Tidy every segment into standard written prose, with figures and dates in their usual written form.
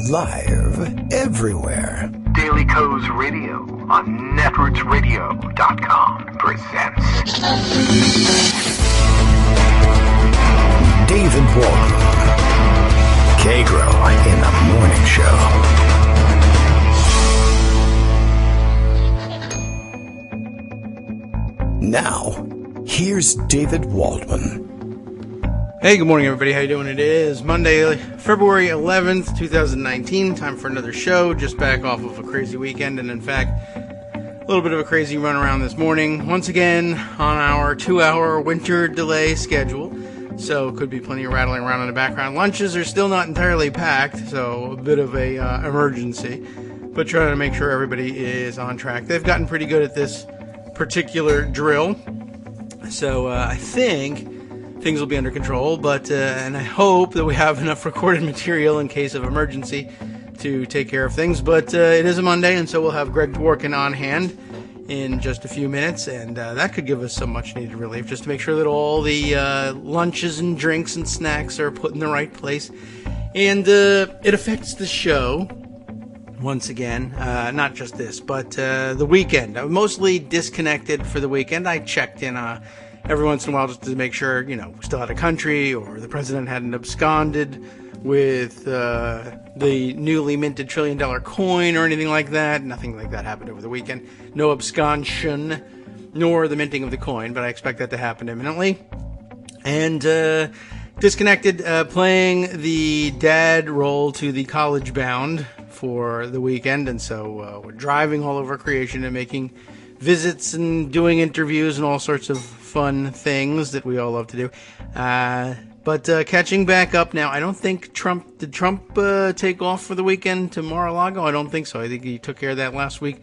Live everywhere. Daily Co's Radio on netrootsradio.com presents David Waldron. Kagro in the Morning Show. Now, here's David Waldman. Hey, good morning, everybody. How you doing? It is Monday, February 11th, 2019. Time for another show. Just back off of a crazy weekend, and in fact, a little bit of a crazy run around this morning. Once again, on our 2-hour winter delay schedule. So, could be plenty of rattling around in the background. Lunches are still not entirely packed, so a bit of a emergency. But trying to make sure everybody is on track. They've gotten pretty good at this particular drill. So, I think things will be under control, but and I hope that we have enough recorded material in case of emergency to take care of things. But it is a Monday, and so we'll have Greg Dworkin on hand in just a few minutes, and that could give us some much-needed relief, just to make sure that all the lunches and drinks and snacks are put in the right place. And it affects the show, once again, not just this, but the weekend. I'm mostly disconnected for the weekend. I checked in every once in a while just to make sure, we're still out of country, or the president hadn't absconded with the newly minted $1 trillion coin or anything like that. Nothing like that happened over the weekend. No absconsion, nor the minting of the coin, but I expect that to happen imminently. And disconnected, playing the dad role to the college bound for the weekend, and so we're driving all over creation and making visits and doing interviews and all sorts of fun things that we all love to do. But catching back up now, I don't think did Trump take off for the weekend to Mar-a-Lago? I don't think so. I think he took care of that last week,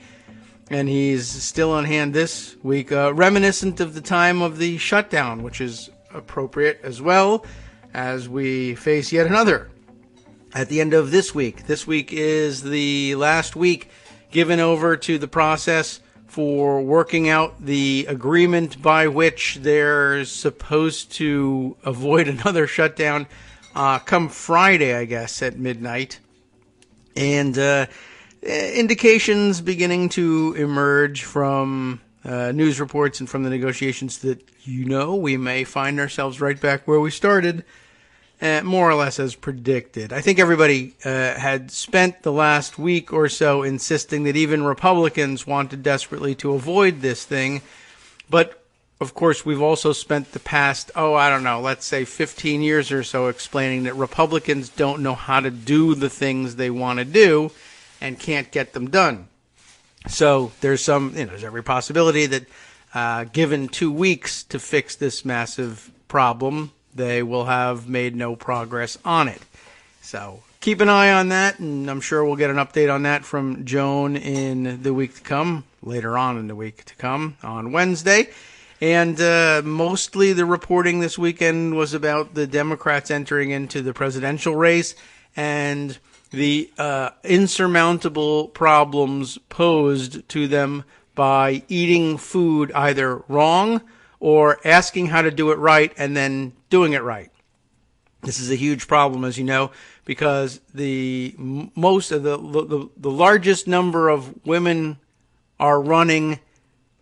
and he's still on hand this week, reminiscent of the time of the shutdown, which is appropriate as well as we face yet another at the end of this week. This week is the last week given over to the process for working out the agreement by which they're supposed to avoid another shutdown come Friday, I guess, at midnight. And indications beginning to emerge from news reports and from the negotiations that, we may find ourselves right back where we started, more or less as predicted. I think everybody had spent the last week or so insisting that even Republicans wanted desperately to avoid this thing. But, of course, we've also spent the past, let's say 15 years or so explaining that Republicans don't know how to do the things they want to do and can't get them done. So there's there's every possibility that given 2 weeks to fix this massive problem, they will have made no progress on it. So keep an eye on that, and I'm sure we'll get an update on that from Joan in the week to come, later on in the week to come, on Wednesday. And mostly the reporting this weekend was about the Democrats entering into the presidential race and the insurmountable problems posed to them by eating food either wrong or asking how to do it right and then doing it right. This is a huge problem, as you know, because the largest number of women are running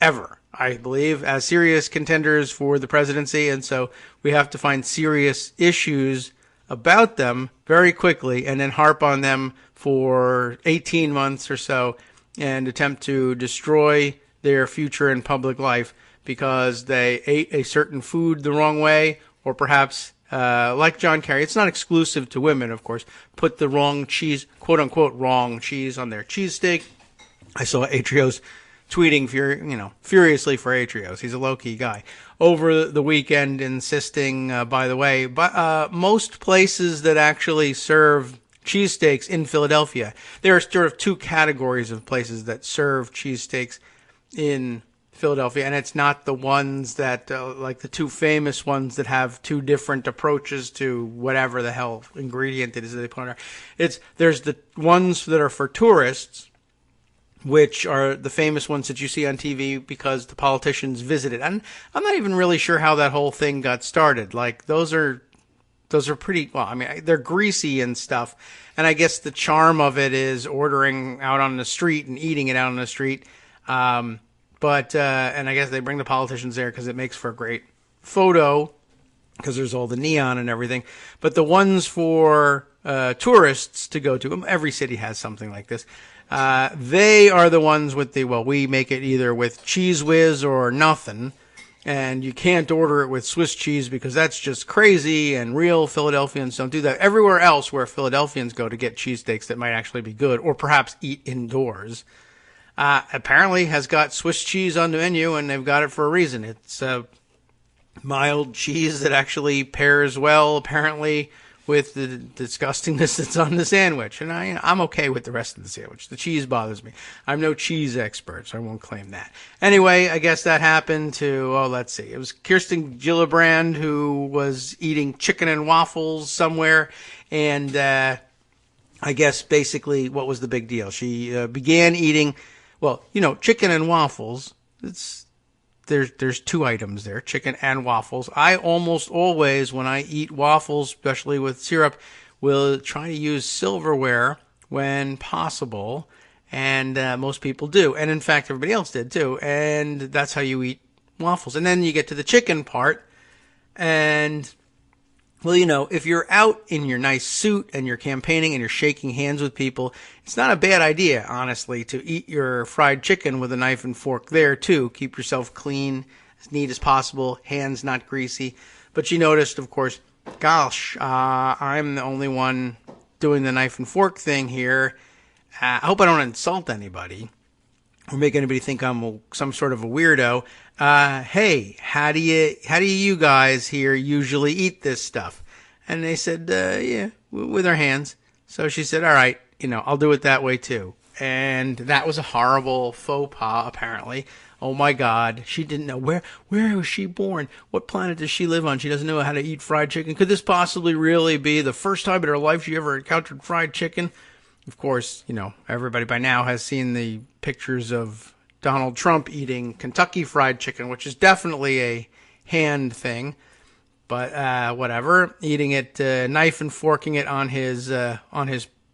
ever, I believe, as serious contenders for the presidency, and so we have to find serious issues about them very quickly and then harp on them for 18 months or so and attempt to destroy their future in public life because they ate a certain food the wrong way, or perhaps, like John Kerry, it's not exclusive to women, of course, put the wrong cheese, quote-unquote wrong cheese on their cheesesteak. I saw Atrios tweeting furiously for Atrios. He's a low-key guy. Over the weekend insisting, by the way, most places that actually serve cheesesteaks in Philadelphia, there are sort of two categories of places that serve cheesesteaks in Philadelphia, and it's not the ones that, like the two famous ones that have two different approaches to whatever the hell ingredient it is that they put on there. There's the ones that are for tourists, which are the famous ones that you see on TV because the politicians visited. And I'm not even really sure how that whole thing got started. Like, those are those are pretty, well, I mean, they're greasy and stuff. And I guess the charm of it is ordering out on the street and eating it out on the street. And I guess they bring the politicians there because it makes for a great photo because there's all the neon and everything. But the ones for tourists to go to, every city has something like this. They are the ones with we make it either with Cheese Whiz or nothing. And you can't order it with Swiss cheese because that's just crazy, and real Philadelphians don't do that. Everywhere else where Philadelphians go to get cheesesteaks that might actually be good, or perhaps eat indoors, apparently has got Swiss cheese on the menu, and they've got it for a reason. It's a mild cheese that actually pairs well, apparently, with the disgustingness that's on the sandwich. And I'm okay with the rest of the sandwich. The cheese bothers me. I'm no cheese expert, so I won't claim that. Anyway, I guess that happened to, let's see. It was Kirsten Gillibrand who was eating chicken and waffles somewhere. And I guess basically what was the big deal? She began eating, chicken and waffles. There's two items there, chicken and waffles. I almost always, when I eat waffles, especially with syrup, will try to use silverware when possible. And most people do. And in fact, everybody else did too. And that's how you eat waffles. And then you get to the chicken part. And, if you're out in your nice suit and you're campaigning and you're shaking hands with people, it's not a bad idea, honestly, to eat your fried chicken with a knife and fork there, too. Keep yourself clean, as neat as possible, hands not greasy. But you noticed, of course, gosh, I'm the only one doing the knife and fork thing here. I hope I don't insult anybody or make anybody think I'm some sort of a weirdo. Hey, how do you guys here usually eat this stuff? And they said, yeah, with our hands. So she said, all right, I'll do it that way too. And that was a horrible faux pas, apparently. Oh my God, she didn't know where was she born? What planet does she live on? She doesn't know how to eat fried chicken. Could this possibly really be the first time in her life she ever encountered fried chicken? Of course, everybody by now has seen the pictures of Donald Trump eating Kentucky Fried Chicken, which is definitely a hand thing. But whatever, eating it, knife and forking it on his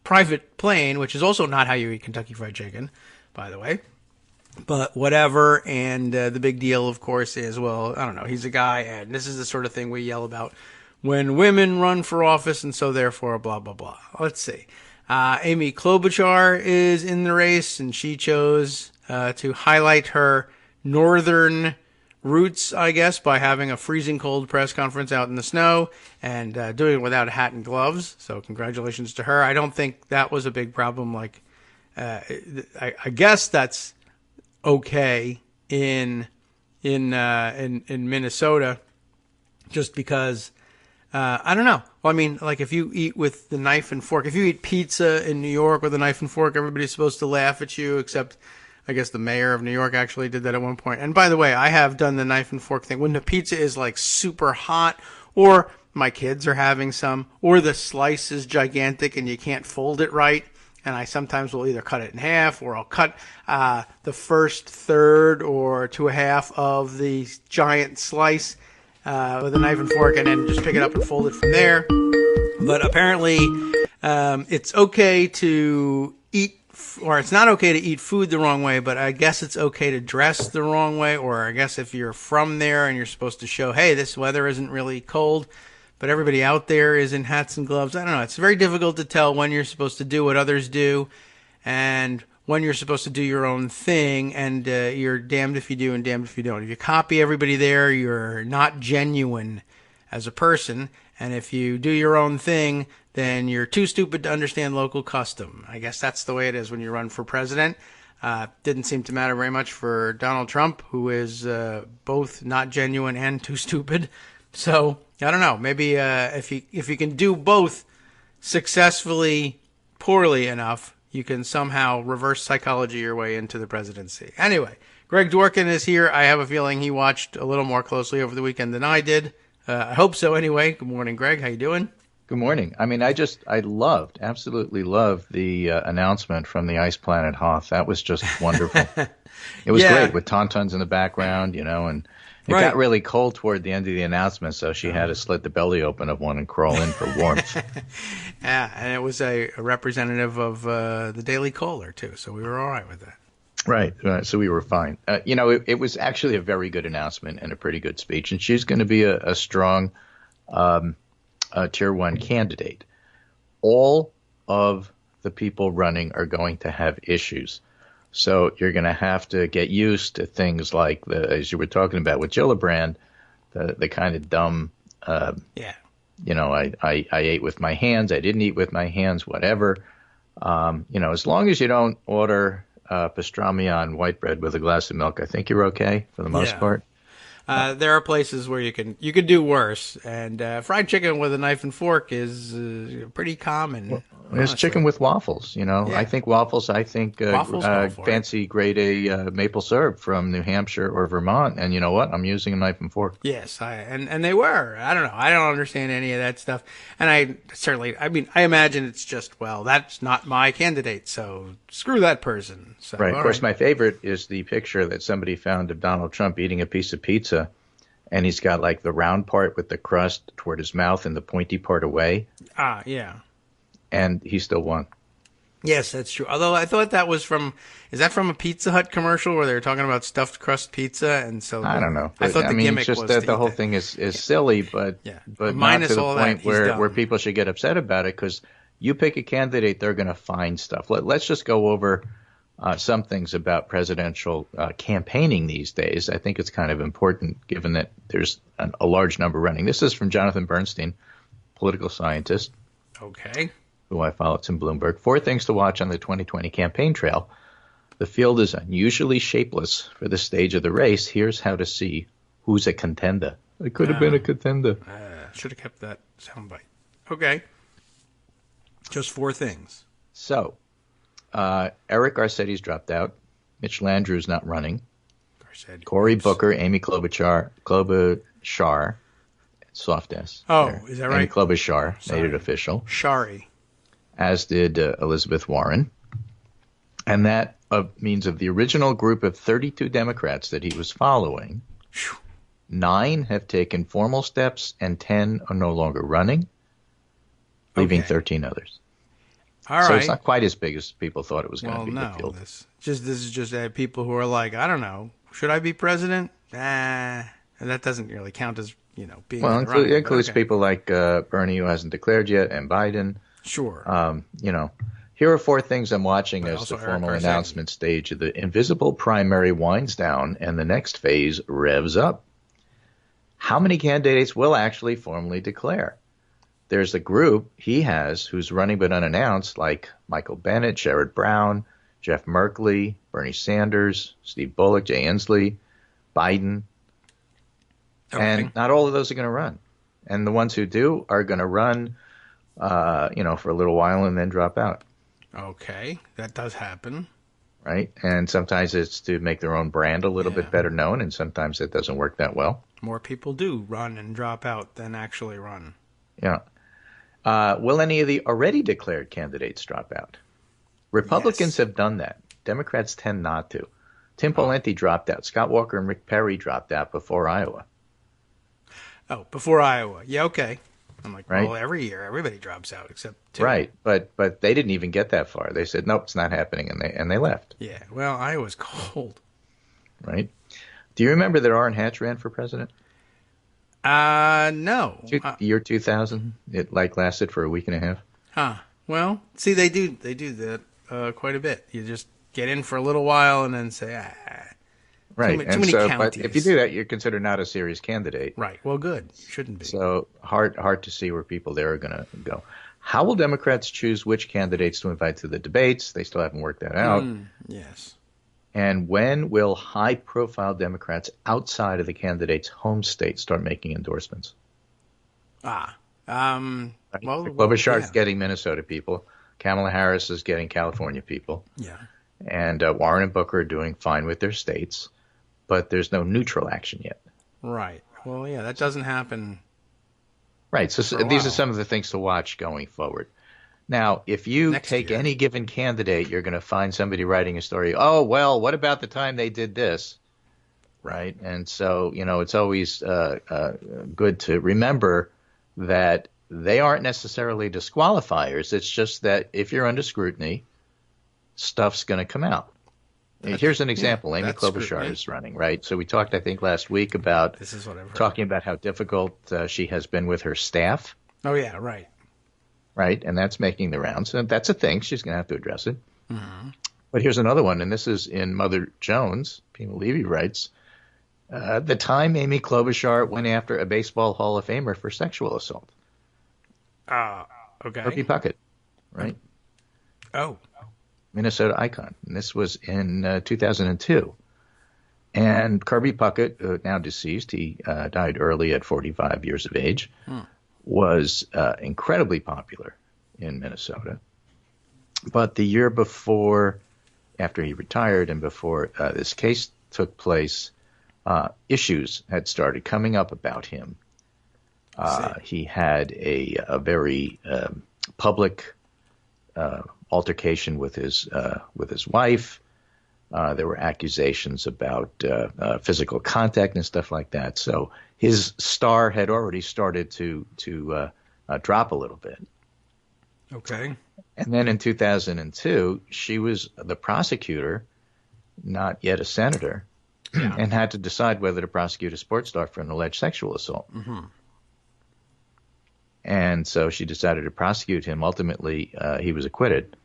private plane, which is also not how you eat Kentucky Fried Chicken, by the way. But whatever, and the big deal, of course, is, I don't know, he's a guy, and this is the sort of thing we yell about when women run for office, and so therefore, blah, blah, blah. Let's see. Amy Klobuchar is in the race, and she chose to highlight her northern roots, I guess, by having a freezing cold press conference out in the snow and doing it without a hat and gloves. So congratulations to her. I don't think that was a big problem. I guess that's okay in Minnesota, just because I don't know. Well, I mean, if you eat with the knife and fork, if you eat pizza in New York with a knife and fork, everybody's supposed to laugh at you, except I guess the mayor of New York actually did that at one point. And by the way, I have done the knife and fork thing when the pizza is super hot, or my kids are having some, or the slice is gigantic and you can't fold it right. And I sometimes will either cut it in half, or I'll cut the first third or to a half of the giant slice with a knife and fork, and then just pick it up and fold it from there. But apparently, it's okay to eat, or it's not okay to eat food the wrong way, but I guess it's okay to dress the wrong way, or I guess if you're from there and you're supposed to show, hey, this weather isn't really cold, but everybody out there is in hats and gloves. I don't know. It's very difficult to tell when you're supposed to do what others do and when you're supposed to do your own thing, and you're damned if you do and damned if you don't. If you copy everybody there, you're not genuine as a person, and if you do your own thing, then you're too stupid to understand local custom. I guess that's the way it is when you run for president. Didn't seem to matter very much for Donald Trump, who is both not genuine and too stupid. So I don't know. Maybe if you can do both successfully, poorly enough, you can somehow reverse psychology your way into the presidency. Anyway, Greg Dworkin is here. I have a feeling he watched a little more closely over the weekend than I did. I hope so anyway. Good morning, Greg. How you doing? Good morning. I mean, I absolutely loved the announcement from the ice planet Hoth. That was just wonderful. It was great with tauntauns in the background, and It got really cold toward the end of the announcement, so she had to slit the belly open of one and crawl in for warmth. Yeah, and it was a representative of the Daily Caller, too, so we were all right with that. Right. So we were fine. It was actually a very good announcement and a pretty good speech, and she's going to be a strong Tier 1 candidate. All of the people running are going to have issues. So you're going to have to get used to things like, as you were talking about with Gillibrand, the kind of dumb, I ate with my hands, I didn't eat with my hands, whatever. As long as you don't order pastrami on white bread with a glass of milk, I think you're okay for the most part. There are places where you could do worse, and fried chicken with a knife and fork is pretty common. There's chicken with waffles, Yeah. I think waffles. I think fancy grade A maple syrup from New Hampshire or Vermont, and you know what? I'm using a knife and fork. Yes, and they were. I don't know. I don't understand any of that stuff, and I imagine it's just, well, that's not my candidate, so screw that person. So, right. Of course, my favorite is the picture that somebody found of Donald Trump eating a piece of pizza, and he's got like the round part with the crust toward his mouth and the pointy part away. Yeah. And he still won. Yes, that's true. Although I thought is that from a Pizza Hut commercial where they were talking about stuffed crust pizza? And so I don't know. I thought the gimmick just was that the whole thing is silly, but minus not to the all point that, where people should get upset about it, because you pick a candidate, they're going to find stuff. Let's just go over some things about presidential campaigning these days. I think it's kind of important given that there's a large number running. This is from Jonathan Bernstein, political scientist. Okay. Who I follow. It's in Bloomberg. 4 things to watch on the 2020 campaign trail. The field is unusually shapeless for the stage of the race. Here's how to see who's a contender. I could have been a contender. Should have kept that soundbite. Okay. Just 4 things. So, Eric Garcetti's dropped out. Mitch Landrieu's not running. Cory Booker, Amy Klobuchar, soft S. Oh, there. Is that right? Amy Klobuchar made it official. Shari. As did Elizabeth Warren. And that means of the original group of 32 Democrats that he was following, 9 have taken formal steps and 10 are no longer running, leaving 13 others. All right. So it's not quite as big as people thought it was going to be. No, the field. this is just people who are like, I don't know, should I be president? And that doesn't really count as, being. Well, in the running, it includes people like Bernie, who hasn't declared yet, and Biden. Sure. Here are 4 things I'm watching as the formal announcement stage of the invisible primary winds down and the next phase revs up. How many candidates will actually formally declare? There's a group he has who's running but unannounced, like Michael Bennet, Sherrod Brown, Jeff Merkley, Bernie Sanders, Steve Bullock, Jay Inslee, Biden. Okay. And not all of those are going to run. And the ones who do are going to run for a little while and then drop out. Okay, that does happen. Right, and sometimes it's to make their own brand a little bit better known, and sometimes it doesn't work that well. More people do run and drop out than actually run. Yeah. Will any of the already declared candidates drop out? Republicans have done that. Democrats tend not to. Tim Pawlenty dropped out. Scott Walker and Rick Perry dropped out before Iowa. Oh, before Iowa. Yeah, okay. I'm like, right? Well, every year everybody drops out except 2. Right, but they didn't even get that far. They said, nope, it's not happening, and they left. Yeah, well, Iowa's cold. Right. Do you remember that Orrin Hatch ran for president? No. Year 2000, it lasted for a week and a half. Huh. Well, see, they do that quite a bit. You just get in for a little while and then say, Right. Too many counties. But if you do that, you're considered not a serious candidate. Right. Well, good. You shouldn't be. So hard to see where people there are going to go. How will Democrats choose which candidates to invite to the debates? They still haven't worked that out. Yes. And when will high-profile Democrats outside of the candidate's home state start making endorsements? Klobuchar's getting Minnesota people. Kamala Harris is getting California people. Yeah. And Warren and Booker are doing fine with their states, but there's no neutral action yet. Right. Well, yeah, that doesn't happen. Right. So these are some of the things to watch going forward. Now, if you take any given candidate, you're going to find somebody writing a story. Oh, well, what about the time they did this? right? And so, it's always good to remember that they aren't necessarily disqualifiers. It's just that if you're under scrutiny, stuff's going to come out. Here's an example. Amy Klobuchar is running, right? So we talked, I think, last week about talking about how difficult she has been with her staff. Oh, yeah, right. Right, and that's making the rounds. And that's a thing. She's going to have to address it. Mm-hmm. But here's another one, and this is in Mother Jones. Pima Levy writes, the time Amy Klobuchar went after a Baseball Hall of Famer for sexual assault. Okay. Kirby Puckett, right? Oh. Minnesota icon. And this was in 2002. And Kirby Puckett, now deceased, he died early at 45 years of age, was incredibly popular in Minnesota. But the year before, after he retired and before this case took place, issues had started coming up about him. He had a very public altercation with his wife. There were accusations about physical contact and stuff like that. So his star had already started to drop a little bit. Okay. And then in 2002, she was the prosecutor, not yet a senator, and had to decide whether to prosecute a sports star for an alleged sexual assault. Mm-hmm. And so she decided to prosecute him. Ultimately, he was acquitted.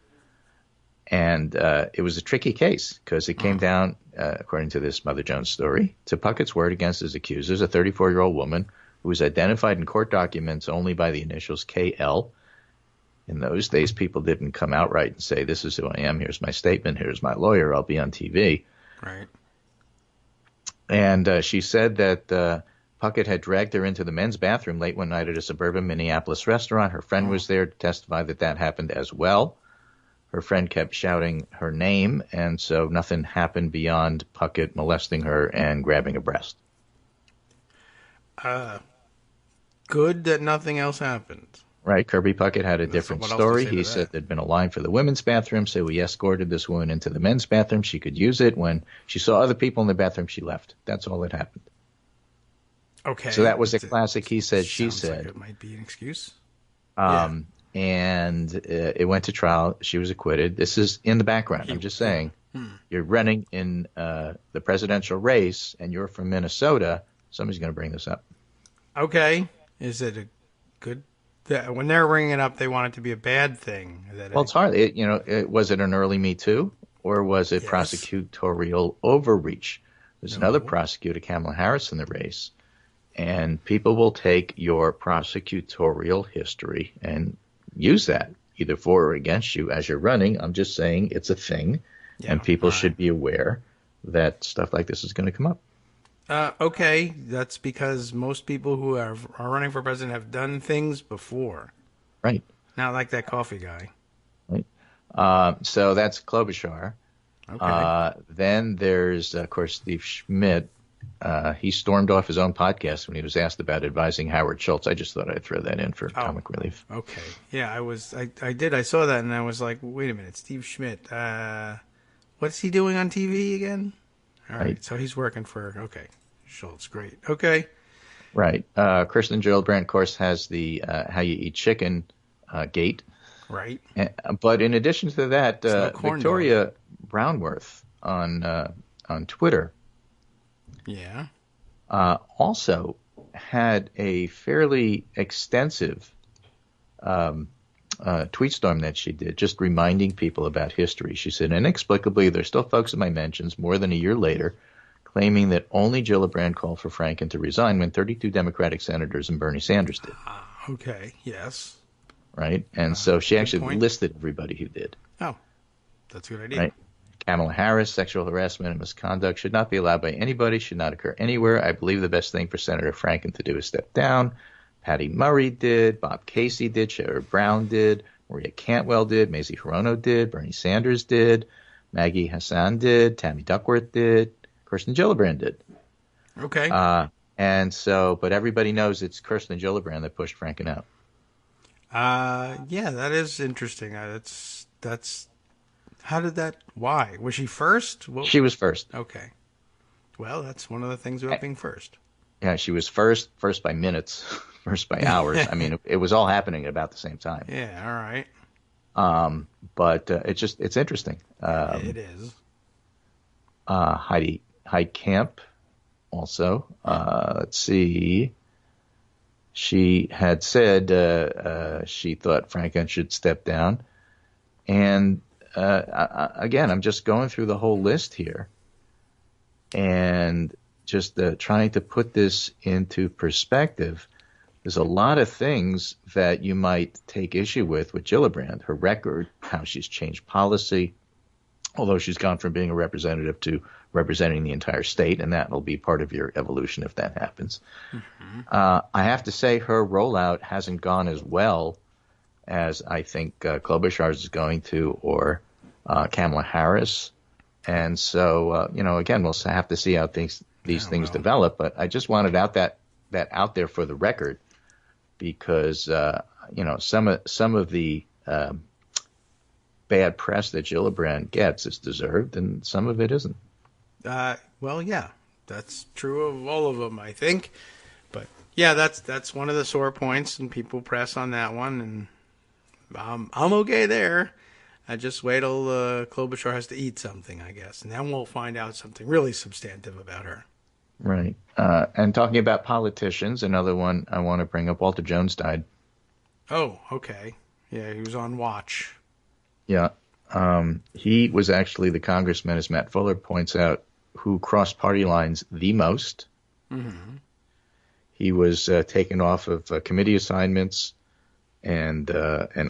And it was a tricky case because it came down, according to this Mother Jones story, to Puckett's word against his accusers, a 34-year-old woman who was identified in court documents only by the initials KL. In those days, people didn't come outright and say, this is who I am, here's my statement, here's my lawyer, I'll be on TV. Right. And she said that Puckett had dragged her into the men's bathroom late one night at a suburban Minneapolis restaurant. Her friend was there to testify that happened as well. Her friend kept shouting her name, and so nothing happened beyond Puckett molesting her and grabbing a breast. Good that nothing else happened. Right. Kirby Puckett had a different story. He said there'd been a line for the women's bathroom, so we escorted this woman into the men's bathroom. She could use it. When she saw other people in the bathroom, she left. That's all that happened. Okay. So that was a classic he said, she said. Like it might be an excuse. And it went to trial. She was acquitted. This is in the background. I'm just saying, you're running in the presidential race, and you're from Minnesota. Somebody's going to bring this up. Okay. Is it a good... When they're bringing it up, they want it to be a bad thing. It's hard. Was it an early Me Too, or was it prosecutorial overreach? There's another prosecutor, Kamala Harris, in the race. And people will take your prosecutorial history and use that either for or against you as you're running. I'm just saying it's a thing, and people should be aware that stuff like this is going to come up. Okay, that's because most people who are running for president have done things before. Right. Not like that coffee guy. Right. So that's Klobuchar. Okay. Then there's, of course, Steve Schmidt. He stormed off his own podcast when he was asked about advising Howard Schultz. I just thought I'd throw that in for comic relief. Okay. Yeah, I saw that, and I was like, wait a minute, Steve Schmidt. What's he doing on TV again? All right. So he's working for, Schultz. Great. Okay. Right. Kirsten Gillibrand, of course, has the How You Eat Chicken gate. Right. But in addition to that, Victoria Brownworth on Twitter also had a fairly extensive tweet storm that she did, just reminding people about history. She said, inexplicably, there's still folks in my mentions more than a year later claiming that only Gillibrand called for Franken to resign when 32 Democratic senators and Bernie Sanders did. Okay, yes. Right? And so she actually listed everybody who did. Oh, that's a good idea. Right? Kamala Harris, sexual harassment and misconduct should not be allowed by anybody, should not occur anywhere. I believe the best thing for Senator Franken to do is step down. Patty Murray did, Bob Casey did, Sherrod Brown did, Maria Cantwell did, Mazie Hirono did, Bernie Sanders did, Maggie Hassan did, Tammy Duckworth did, Kirsten Gillibrand did. Okay. And so, but everybody knows it's Kirsten Gillibrand that pushed Franken out. Yeah, that is interesting. That's how did that? Why was she first? She was first. Okay. Well, that's one of the things about being first. Yeah, she was first by minutes, first by hours. I mean, it was all happening at about the same time. Yeah, all right. But it's interesting. It is. Heidi Camp also. Let's see. She had said she thought Franken should step down. And again, I'm just going through the whole list here and just trying to put this into perspective. There's a lot of things that you might take issue with Gillibrand, her record, how she's changed policy, although she's gone from being a representative to representing the entire state, and that will be part of your evolution if that happens. Mm-hmm. I have to say her rollout hasn't gone as well as I think Klobuchar's is going to, or Kamala Harris. And so, again, we'll have to see how these things develop. But I just wanted that out there for the record, because some of the bad press that Gillibrand gets is deserved, and some of it isn't. Well, yeah, that's true of all of them, I think. But yeah, that's one of the sore points, and people press on that one, and I'm okay there. I just wait till Klobuchar has to eat something, I guess, and then we'll find out something really substantive about her. Right. And talking about politicians, another one I want to bring up, Walter Jones died. Oh, okay. Yeah, he was on watch. Yeah. He was actually the congressman, as Matt Fuller points out, who crossed party lines the most. Mm-hmm. He was taken off of committee assignments and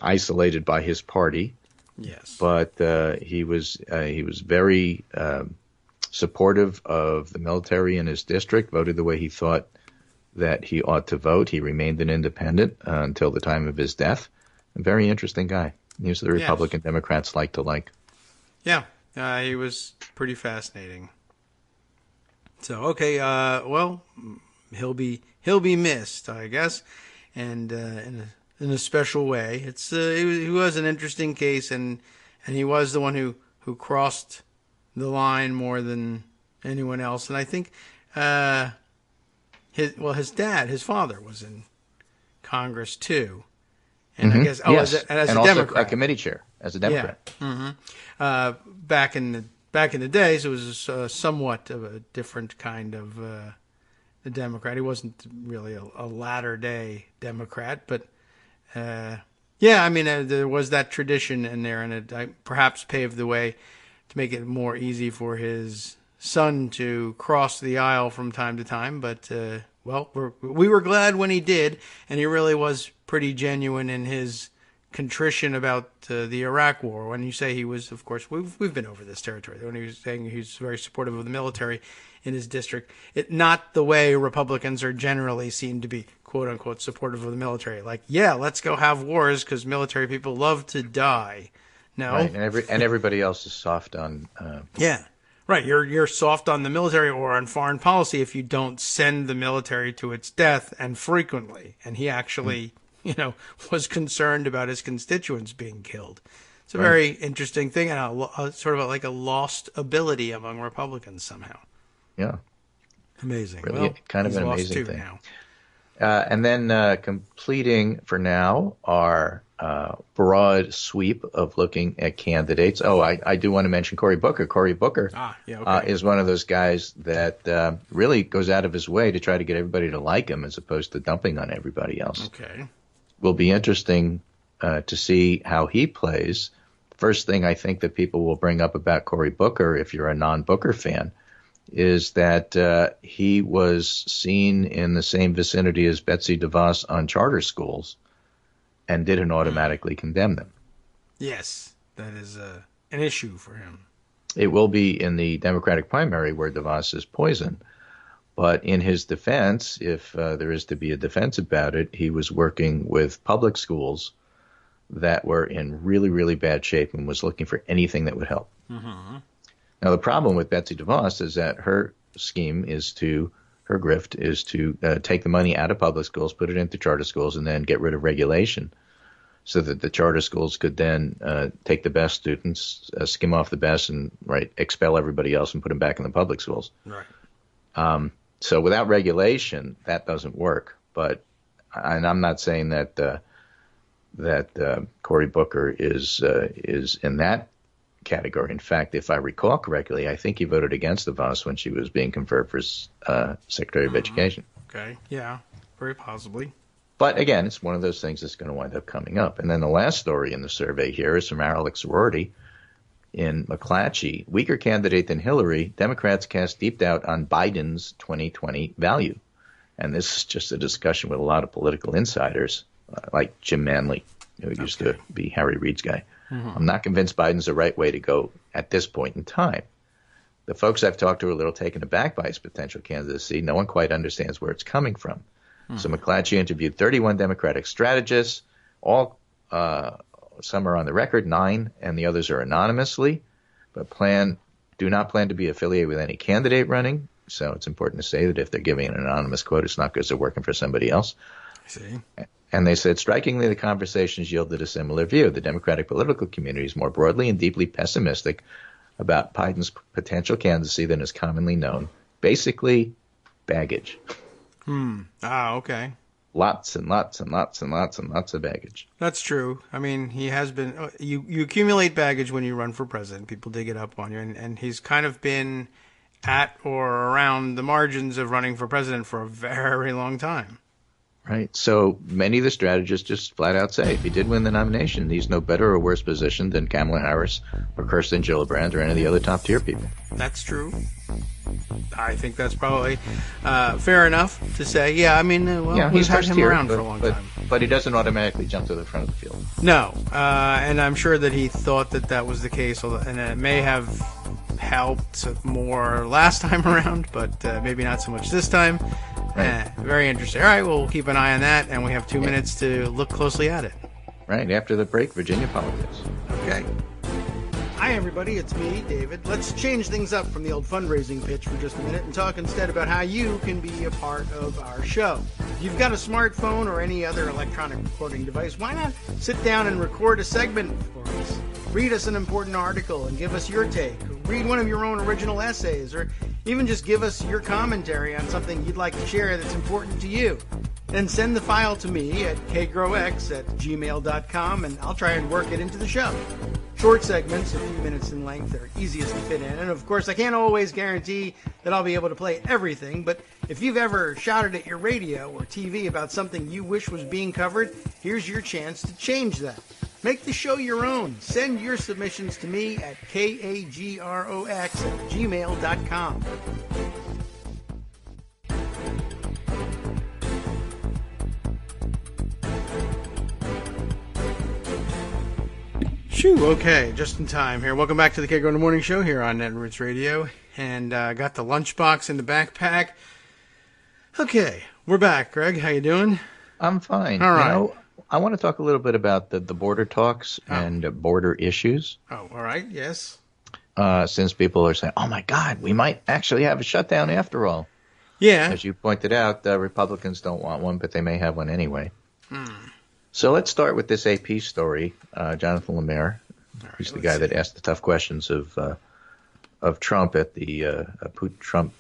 isolated by his party. Yes. But he was very supportive of the military in his district, voted the way he thought that he ought to vote. He remained an independent until the time of his death. A very interesting guy. He was the Republican Democrats like to like. Yeah, he was pretty fascinating. So okay, well, he'll be missed, I guess, and in a special way. He was an interesting case, and he was the one who crossed the line more than anyone else. And I think his father was in Congress too. And I guess as a also Democrat, a committee chair as a Democrat. Yeah. Mm-hmm. Back in the days, it was somewhat of a different kind of a Democrat. He wasn't really a latter day Democrat, but there was that tradition in there, and it perhaps paved the way to make it more easy for his son to cross the aisle from time to time. But we were glad when he did, and he really was pretty genuine in his contrition about the Iraq War. When you say he was, of course, we've been over this territory. When he was saying he's very supportive of the military in his district, not the way Republicans are generally seen to be, quote unquote, supportive of the military. Like, yeah, let's go have wars because military people love to die. No, right, and everybody else is soft on. Yeah. Right, you're soft on the military or on foreign policy if you don't send the military to its death, and frequently. And he actually, was concerned about his constituents being killed. It's a very interesting thing, and sort of like a lost ability among Republicans somehow. Yeah, amazing. Really, well, kind of an lost amazing thing. Now. And then completing for now our broad sweep of looking at candidates. Oh, I do want to mention Cory Booker. Cory Booker is one of those guys that really goes out of his way to try to get everybody to like him as opposed to dumping on everybody else. Okay. Will be interesting to see how he plays. First thing I think that people will bring up about Cory Booker, if you're a non-Booker fan, is that he was seen in the same vicinity as Betsy DeVos on charter schools and didn't automatically condemn them. Yes, that is an issue for him. It will be in the Democratic primary where DeVos is poison. But in his defense, if there is to be a defense about it, he was working with public schools that were in really, really bad shape and was looking for anything that would help. Mm-hmm. Now, the problem with Betsy DeVos is that her grift is to take the money out of public schools, put it into charter schools, and then get rid of regulation so that the charter schools could then take the best students, skim off the best, and expel everybody else and put them back in the public schools. Right. So without regulation, that doesn't work. And I'm not saying that Cory Booker is in that category. In fact, if I recall correctly, I think he voted against the Vos when she was being conferred for Secretary of Education. Okay, yeah, very possibly. But again, it's one of those things that's going to wind up coming up. And then the last story in the survey here is from Alex Rorty in McClatchy. Weaker candidate than Hillary, Democrats cast deep doubt on Biden's 2020 value. And this is just a discussion with a lot of political insiders, like Jim Manley, who used to be Harry Reid's guy. I'm not convinced Biden's the right way to go at this point in time. The folks I've talked to are a little taken aback by his potential candidacy. No one quite understands where it's coming from. So McClatchy interviewed 31 Democratic strategists. All some are on the record, 9, and the others are anonymously, but do not plan to be affiliated with any candidate running. So it's important to say that if they're giving an anonymous quote, it's not because they're working for somebody else. I see. And they said, strikingly, the conversations yielded a similar view. The Democratic political community is more broadly and deeply pessimistic about Biden's potential candidacy than is commonly known. Basically, baggage. Okay. Lots and lots and lots and lots and lots of baggage. That's true. I mean, he has been. You accumulate baggage when you run for president. People dig it up on you, and he's kind of been at or around the margins of running for president for a very long time. Right. So many of the strategists just flat out say, if he did win the nomination, he's no better or worse positioned than Kamala Harris or Kirsten Gillibrand or any of the other top tier people. That's true. I think that's probably fair enough to say. Yeah, I mean, we've had him around for a long time. But he doesn't automatically jump to the front of the field. No, and I'm sure that he thought that was the case, and it may have helped more last time around, but maybe not so much this time. Right. Very interesting. All right, well, we'll keep an eye on that, and we have 2 minutes to look closely at it. Right, after the break, Virginia politics. Okay. Hi, everybody. It's me, David. Let's change things up from the old fundraising pitch for just a minute and talk instead about how you can be a part of our show. If you've got a smartphone or any other electronic recording device, why not sit down and record a segment for us? Read us an important article and give us your take. Read one of your own original essays, or even just give us your commentary on something you'd like to share that's important to you. Then send the file to me at kagrox@gmail.com, and I'll try and work it into the show. Short segments, a few minutes in length, are easiest to fit in. And of course, I can't always guarantee that I'll be able to play everything, but if you've ever shouted at your radio or TV about something you wish was being covered, here's your chance to change that. Make the show your own. Send your submissions to me at kagrox@gmail.com. Shoo, okay, just in time here. Welcome back to the Kagro in the Morning Show here on Netroots Radio. And got the lunchbox in the backpack. Okay, we're back. Greg, how you doing? I'm fine. All right. I want to talk a little bit about the border talks and border issues. Oh, all right, yes. Since people are saying, oh, my God, we might actually have a shutdown after all. Yeah. As you pointed out, Republicans don't want one, but they may have one anyway. So let's start with this AP story. Jonathan Lemire, who's the guy that asked the tough questions of Trump at the Putin-Trump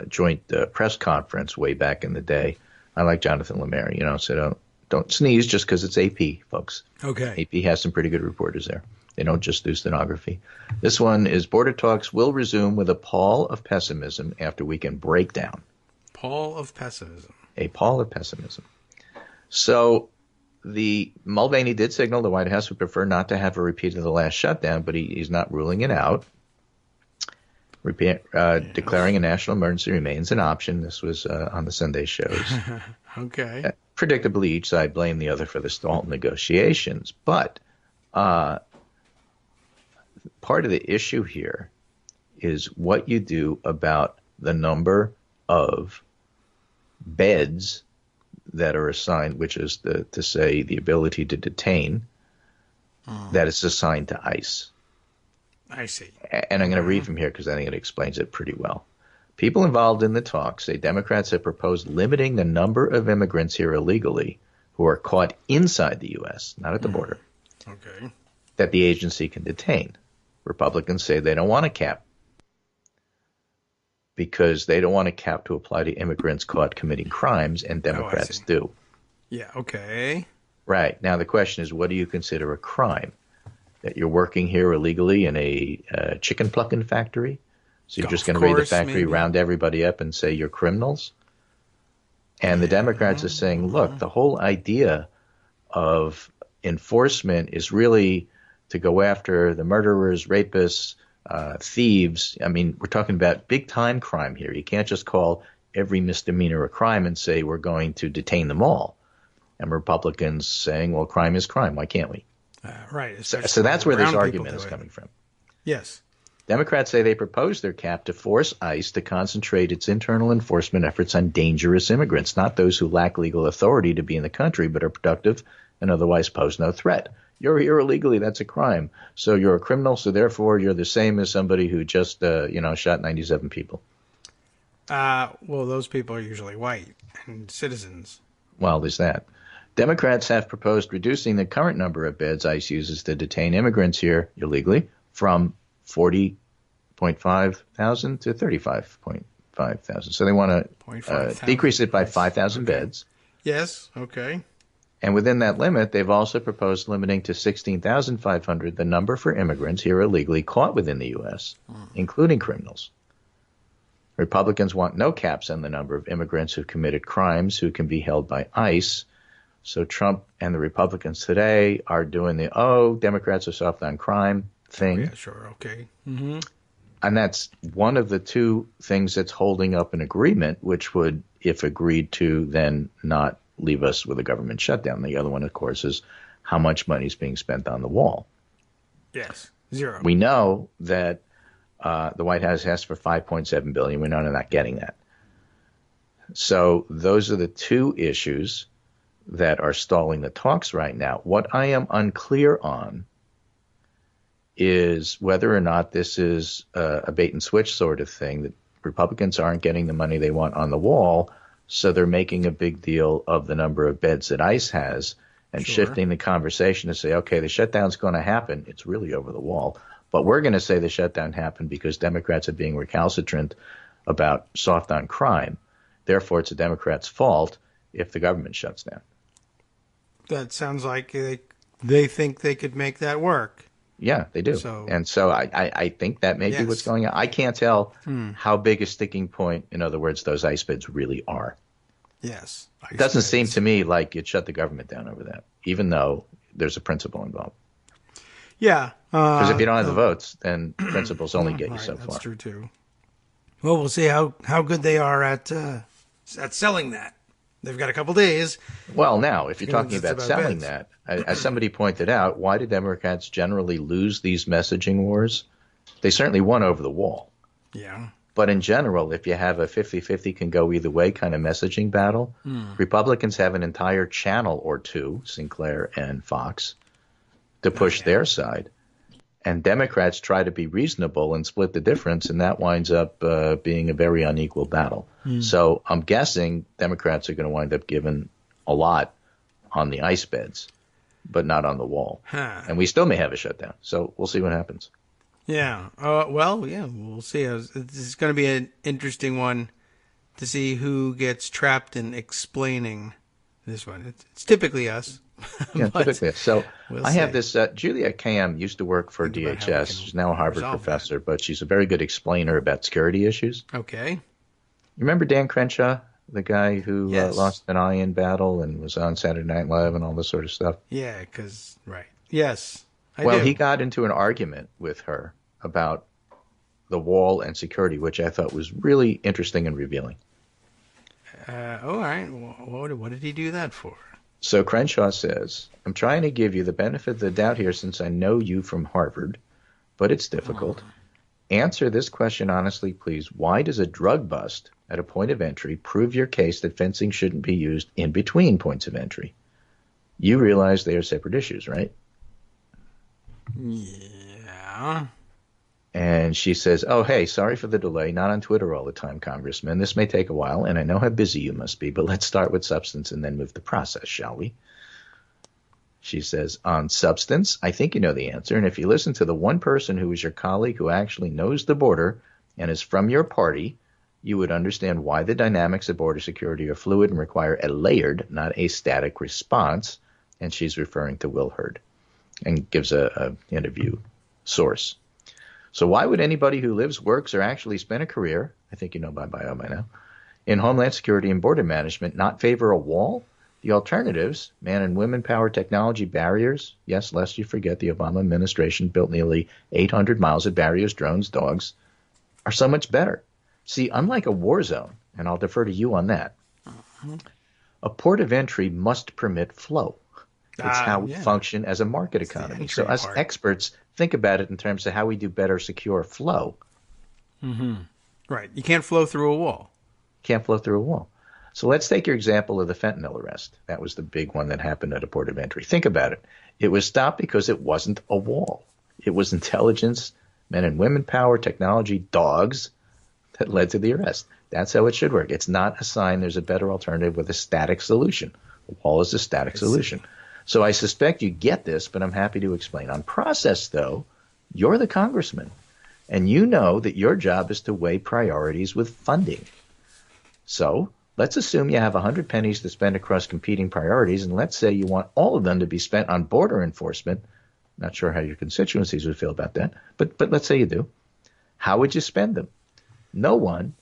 joint press conference way back in the day. I like Jonathan Lemire, so don't sneeze just because it's AP, folks. Okay. AP has some pretty good reporters there. They don't just do stenography. This one is border talks will resume with a pall of pessimism after weekend breakdown. Pall of pessimism. A pall of pessimism. So Mulvaney did signal the White House would prefer not to have a repeat of the last shutdown, but he's not ruling it out. Declaring a national emergency remains an option. This was on the Sunday shows. Okay. Predictably, each side blamed the other for the stalled negotiations. But part of the issue here is what you do about the number of beds that are assigned, which is to say the ability to detain, that is assigned to ICE. I see. And I'm going to read from here because I think it explains it pretty well. People involved in the talks say Democrats have proposed limiting the number of immigrants here illegally who are caught inside the U.S., not at the border, Okay. that the agency can detain. Republicans say they don't want a cap. because they don't want a cap to apply to immigrants caught committing crimes, and Democrats do. Yeah, okay. Right. Now the question is, what do you consider a crime? That you're working here illegally in a chicken plucking factory? So you're just going to raid the factory, round everybody up, and say you're criminals? And the Democrats are saying, look, the whole idea of enforcement is really to go after the murderers, rapists, thieves. I mean, we're talking about big-time crime here. You can't just call every misdemeanor a crime and say we're going to detain them all. And Republicans saying, well, crime is crime. Why can't we? Right. So that's where this argument is coming from. Yes. Democrats say they proposed their cap to force ICE to concentrate its internal enforcement efforts on dangerous immigrants, not those who lack legal authority to be in the country but are productive and otherwise pose no threat. You're here illegally, that's a crime. So you're a criminal, so therefore you're the same as somebody who just shot 97 people. Well, those people are usually white and citizens. Well, there's that. Democrats have proposed reducing the current number of beds ICE uses to detain immigrants here illegally from 40.5 thousand to 35.5 thousand. So they want to decrease it by 5,000 beds. Yes, okay. And within that limit, they've also proposed limiting to 16,500 the number for immigrants here illegally caught within the U.S., including criminals. Republicans want no caps on the number of immigrants who committed crimes who can be held by ICE. So Trump and the Republicans today are doing the, Democrats are soft on crime thing. Oh, yeah, sure, okay. Mm-hmm. And that's one of the two things that's holding up an agreement, which would, if agreed to, then not leave us with a government shutdown. The other one, of course, is how much money is being spent on the wall. Yes, zero. We know that the White House asked for $5.7 billion. We know they're not getting that. So those are the two issues that are stalling the talks right now. What I am unclear on is whether or not this is a bait and switch sort of thing, that Republicans aren't getting the money they want on the wall, so they're making a big deal of the number of beds that ICE has and shifting the conversation to say, okay, the shutdown's going to happen. It's really over the wall. But we're going to say the shutdown happened because Democrats are being recalcitrant about soft on crime. Therefore, it's a Democrat's fault if the government shuts down. That sounds like they think they could make that work. Yeah, they do. So I think that may be what's going on. I can't tell how big a sticking point, in other words, those ICE beds really are. Yes. It doesn't seem to me like you'd shut the government down over that, even though there's a principle involved. Yeah. Because if you don't have the votes, then principles only get you so far. That's true, too. Well, we'll see how good they are at selling that. They've got a couple days. Well, now, if you're talking about selling that, as somebody pointed out, why do Democrats generally lose these messaging wars? They certainly won over the wall. Yeah. But in general, if you have a 50-50 can go either way kind of messaging battle, Republicans have an entire channel or two, Sinclair and Fox, to push their side. And Democrats try to be reasonable and split the difference, and that winds up being a very unequal battle. So I'm guessing Democrats are going to wind up giving a lot on the ICE beds, but not on the wall. And we still may have a shutdown. So we'll see what happens. Yeah. We'll see. It's going to be an interesting one to see who gets trapped in explaining this one. It's typically us. Yeah, typically. So I have this, Julia Kam used to work for DHS. She's now a Harvard professor, but she's a very good explainer about security issues. Okay. You remember Dan Crenshaw, the guy who lost an eye in battle and was on Saturday Night Live and all this sort of stuff? Yeah, right. Yes, I do. He got into an argument with her about the wall and security, which I thought was really interesting and revealing. All right. What did he do that for? So Crenshaw says, I'm trying to give you the benefit of the doubt here since I know you from Harvard, but it's difficult. Answer this question honestly, please. Why does a drug bust at a point of entry prove your case that fencing shouldn't be used in between points of entry? You realize they are separate issues, right? Yeah. And she says, oh, hey, sorry for the delay. Not on Twitter all the time, Congressman. This may take a while, and I know how busy you must be, but let's start with substance and then move to process, shall we? She says, on substance, I think you know the answer. And if you listen to the one person who is your colleague who actually knows the border and is from your party, you would understand why the dynamics of border security are fluid and require a layered, not a static response. And she's referring to Will Hurd and gives a interview source. So why would anybody who lives, works, or actually spent a career, I think you know by bio by now, in Homeland Security and border management not favor a wall? The alternatives, man and women power technology barriers, yes, lest you forget the Obama administration built nearly 800 miles of barriers, drones, dogs, are so much better. See, unlike a war zone, and I'll defer to you on that, a port of entry must permit flow. It's how we function as a market economy. So us experts think about it in terms of how we do better secure flow. Mm-hmm. Right. You can't flow through a wall. Can't flow through a wall. So let's take your example of the fentanyl arrest. That was the big one that happened at a port of entry. Think about it. It was stopped because it wasn't a wall. It was intelligence, men and women power, technology, dogs that led to the arrest. That's how it should work. It's not a sign there's a better alternative with a static solution. A wall is a static solution. So I suspect you get this, but I'm happy to explain. On process, though, you're the congressman, and you know that your job is to weigh priorities with funding. So let's assume you have 100 pennies to spend across competing priorities, and let's say you want all of them to be spent on border enforcement. Not sure how your constituencies would feel about that, but let's say you do. How would you spend them? No one,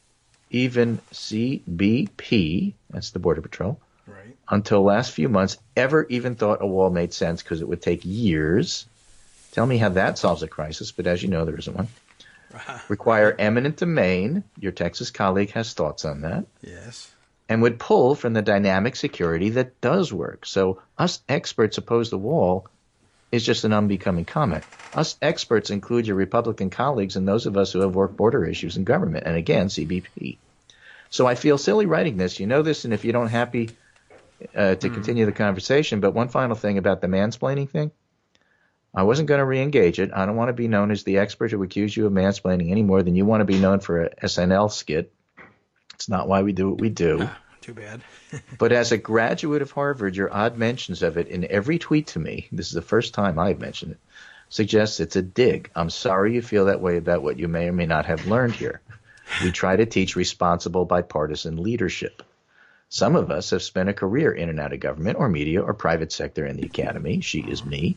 even CBP, that's the Border Patrol, right, until last few months, ever even thought a wall made sense because it would take years. Tell me how that solves a crisis, but as you know, there isn't one. Require eminent domain. Your Texas colleague has thoughts on that. Yes. And would pull from the dynamic security that does work. So us experts oppose the wall is just an unbecoming comment. Us experts include your Republican colleagues and those of us who have worked border issues in government, and again, CBP. So I feel silly writing this. You know this, and if you don't happy to continue the conversation, but one final thing about the mansplaining thing. I wasn't going to re-engage it. I don't want to be known as the expert who accused you of mansplaining any more than you want to be known for a SNL skit. It's not why we do what we do. Too bad. But as a graduate of Harvard, your odd mentions of it in every tweet to me, this is the first time I've mentioned it, suggests it's a dig. I'm sorry you feel that way about what you may or may not have learned here. We try to teach responsible bipartisan leadership. Some of us have spent a career in and out of government or media or private sector in the academy. She is me.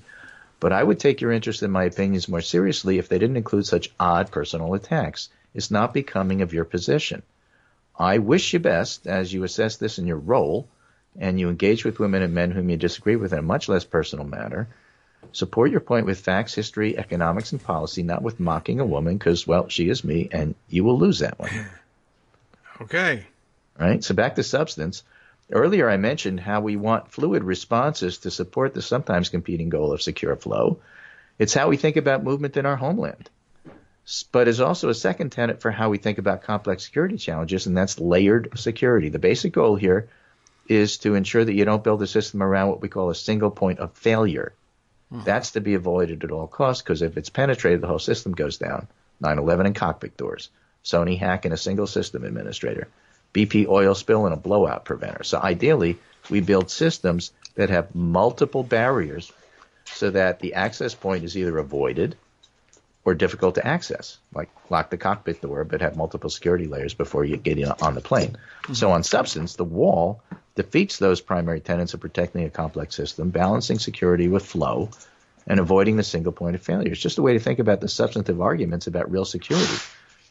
But I would take your interest in my opinions more seriously if they didn't include such odd personal attacks. It's not becoming of your position. I wish you best as you assess this in your role and you engage with women and men whom you disagree with in a much less personal manner. Support your point with facts, history, economics, and policy, not with mocking a woman because, well, she is me, and you will lose that one. Okay. Right? So back to substance. Earlier I mentioned how we want fluid responses to support the sometimes competing goal of secure flow. It's how we think about movement in our homeland. But is also a second tenet for how we think about complex security challenges, and that's layered security. The basic goal here is to ensure that you don't build a system around what we call a single point of failure. That's to be avoided at all costs because if it's penetrated, the whole system goes down. 9/11 and cockpit doors. Sony hack and a single system administrator. BP oil spill and a blowout preventer. So ideally, we build systems that have multiple barriers so that the access point is either avoided or difficult to access, like lock the cockpit door but have multiple security layers before you get in on the plane. So on substance, the wall defeats those primary tenets of protecting a complex system, balancing security with flow, and avoiding the single point of failure. It's just a way to think about the substantive arguments about real security.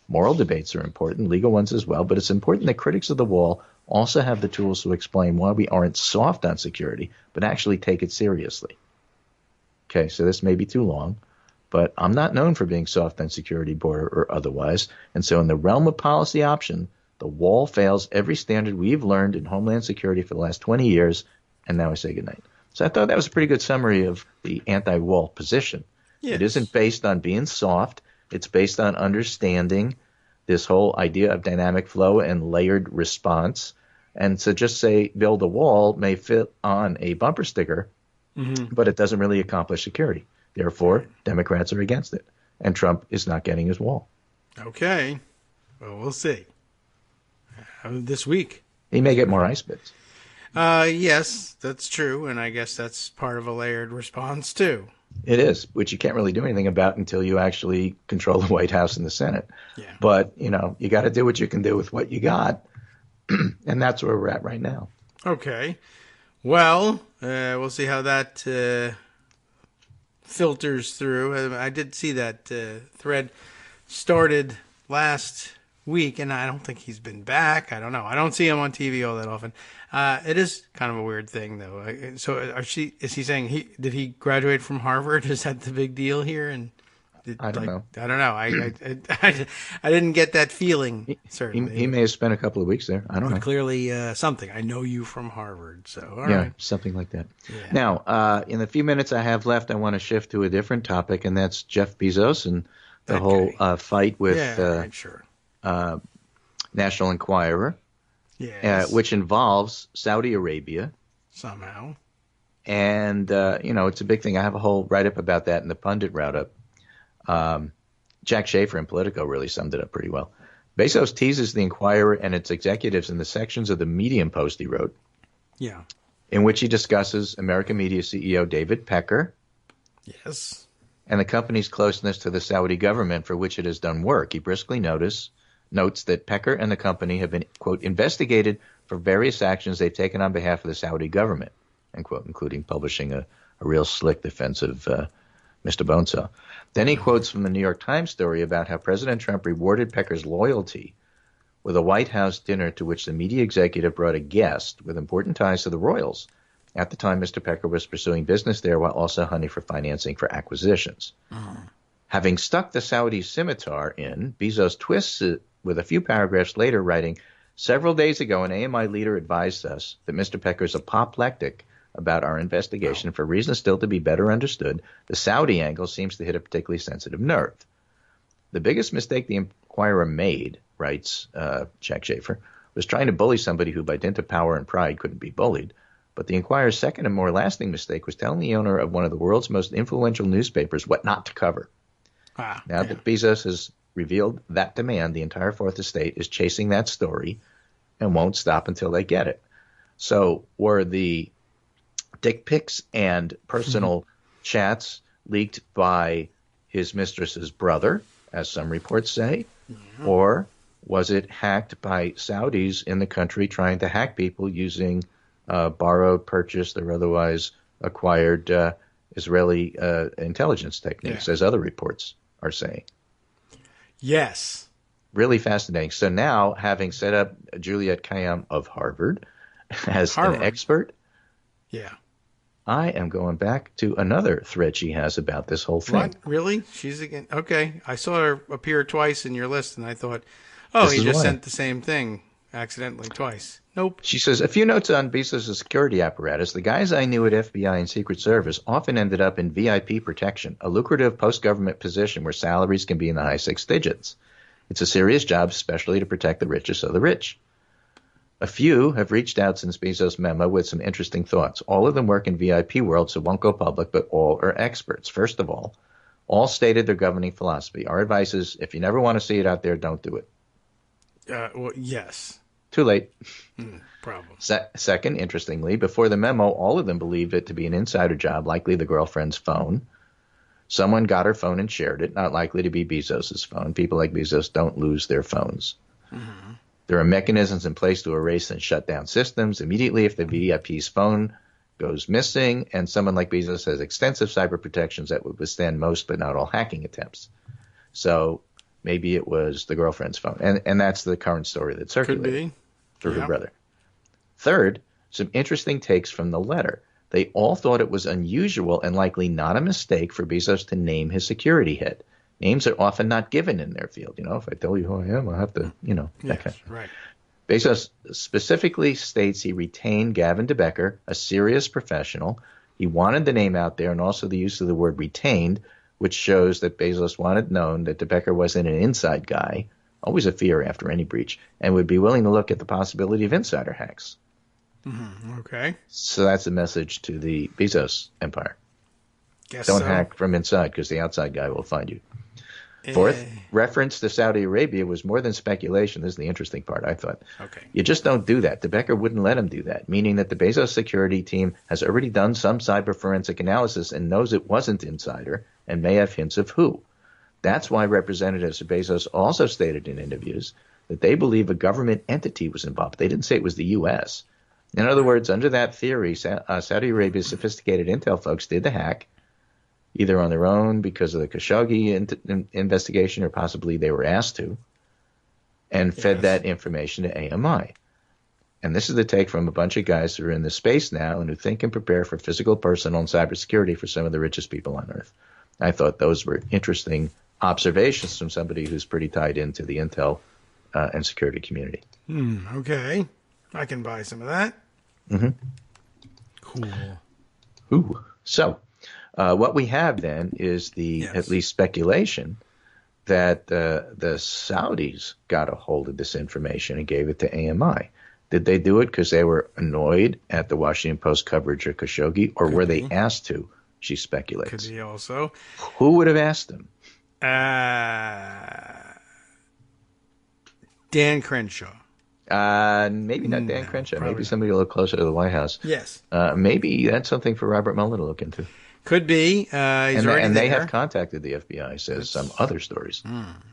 Moral debates are important, legal ones as well, but it's important that critics of the wall also have the tools to explain why we aren't soft on security, but actually take it seriously. Okay, so this may be too long, but I'm not known for being soft on security, border or otherwise, and so in the realm of policy option, the wall fails every standard we've learned in Homeland Security for the last 20 years, and now I say goodnight. So I thought that was a pretty good summary of the anti-wall position. Yes. It isn't based on being soft. It's based on understanding this whole idea of dynamic flow and layered response. And so just say build a wall may fit on a bumper sticker, but it doesn't really accomplish security. Therefore, Democrats are against it. And Trump is not getting his wall. Okay. Well, we'll see. This week. He may get more ice bits. Yes, that's true, and I guess that's part of a layered response too. It is, which you can't really do anything about until you actually control the White House and the Senate. Yeah. But, you got to do what you can do with what you got, and that's where we're at right now. Okay. Well, we'll see how that filters through. I did see that thread started last week, and I don't think he's been back. I don't know. I don't see him on TV all that often. It is kind of a weird thing, though. So, is he saying did he graduate from Harvard? Is that the big deal here? And I don't know. I don't know. I didn't get that feeling. Certainly, he may have spent a couple of weeks there. I don't know. Clearly, something. I know you from Harvard, so all right. Something like that. Yeah. Now, in the few minutes I have left, I want to shift to a different topic, and that's Jeff Bezos and the That whole guy. fight with right, sure. National Enquirer, Yes. which involves Saudi Arabia. Somehow. And, it's a big thing. I have a whole write-up about that in the pundit roundup. Jack Schaefer in Politico really summed it up pretty well. Bezos teases the Enquirer and its executives in the sections of the Medium post he wrote, Yeah. in which he discusses American media CEO David Pecker Yes. and the company's closeness to the Saudi government for which it has done work. He briskly notes that Pecker and the company have been, quote, investigated for various actions they've taken on behalf of the Saudi government, end quote, including publishing a real slick defense of Mr. Bonesaw. Then he quotes from the New York Times story about how President Trump rewarded Pecker's loyalty with a White House dinner to which the media executive brought a guest with important ties to the royals. At the time, Mr. Pecker was pursuing business there while also hunting for financing for acquisitions. Having stuck the Saudi scimitar in, Bezos twists it with a few paragraphs later, writing, "Several days ago, an AMI leader advised us that Mr. Pecker is apoplectic about our investigation. For reasons still to be better understood, the Saudi angle seems to hit a particularly sensitive nerve. The biggest mistake the Enquirer made," writes Jack Schaefer, "was trying to bully somebody who by dint of power and pride couldn't be bullied. But the Enquirer's second and more lasting mistake was telling the owner of one of the world's most influential newspapers what not to cover. Now that Bezos has revealed that demand, the entire Fourth Estate is chasing that story and won't stop until they get it." So were the dick pics and personal chats leaked by his mistress's brother, as some reports say, or was it hacked by Saudis in the country trying to hack people using borrowed, purchased, or otherwise acquired Israeli intelligence techniques, as other reports are saying? Yes. Really fascinating. So now, having set up Juliet Kayyem of Harvard as an expert, I am going back to another thread she has about this whole thing. What? Really? She's again? Okay. I saw her appear twice in your list, and I thought, oh, he just sent the same thing accidentally twice. Nope. She says, a few notes on Bezos' security apparatus. The guys I knew at FBI and Secret Service often ended up in VIP protection, a lucrative post-government position where salaries can be in the high six digits. It's a serious job, especially to protect the richest of the rich. A few have reached out since Bezos' memo with some interesting thoughts. All of them work in VIP world, so won't go public, but all are experts. First of all stated their governing philosophy. Our advice is, if you never want to see it out there, don't do it. Well, yes. Too late. Problem. Second, interestingly, before the memo, all of them believed it to be an insider job, likely the girlfriend's phone. Someone got her phone and shared it, not likely to be Bezos' phone. People like Bezos don't lose their phones. There are mechanisms in place to erase and shut down systems immediately if the VIP's phone goes missing, and someone like Bezos has extensive cyber protections that would withstand most but not all hacking attempts. So maybe it was the girlfriend's phone, and that's the current story that's circulating through her brother. Third, some interesting takes from the letter. They all thought it was unusual and likely not a mistake for Bezos to name his security head. Names are often not given in their field. If I tell you who I am, I'll have to, that kind of. Right. Bezos specifically states he retained Gavin de Becker, a serious professional. He wanted the name out there and also the use of the word retained, which shows that Bezos wanted known that de Becker wasn't an inside guy, always a fear after any breach, and would be willing to look at the possibility of insider hacks. Okay. So that's a message to the Bezos empire. Guess Don't so. hack from inside because the outside guy will find you. Fourth, reference to Saudi Arabia was more than speculation. This is the interesting part, I thought. Okay. You just don't do that. DeBecker wouldn't let him do that, meaning that the Bezos security team has already done some cyber forensic analysis and knows it wasn't insider and may have hints of who. That's why representatives of Bezos also stated in interviews that they believe a government entity was involved. They didn't say it was the U.S. In other words, under that theory, Saudi Arabia's sophisticated intel folks did the hack, either on their own because of the Khashoggi investigation or possibly they were asked to, and fed that information to AMI. And this is the take from a bunch of guys who are in the space now and who think and prepare for physical, personal, and cybersecurity for some of the richest people on Earth. I thought those were interesting observations from somebody who's pretty tied into the intel and security community. Okay. I can buy some of that. Mm-hmm. Cool. Ooh. So what we have then is at least speculation that the Saudis got a hold of this information and gave it to AMI. Did they do it because they were annoyed at the Washington Post coverage of Khashoggi, or were they asked to? She speculates. Could be also. Who would have asked them? Dan Crenshaw. Maybe not Dan Crenshaw. Maybe somebody a little closer to the White House. Yes. Maybe that's something for Robert Mueller to look into. Could be. He's already they have contacted the FBI, says some other stories.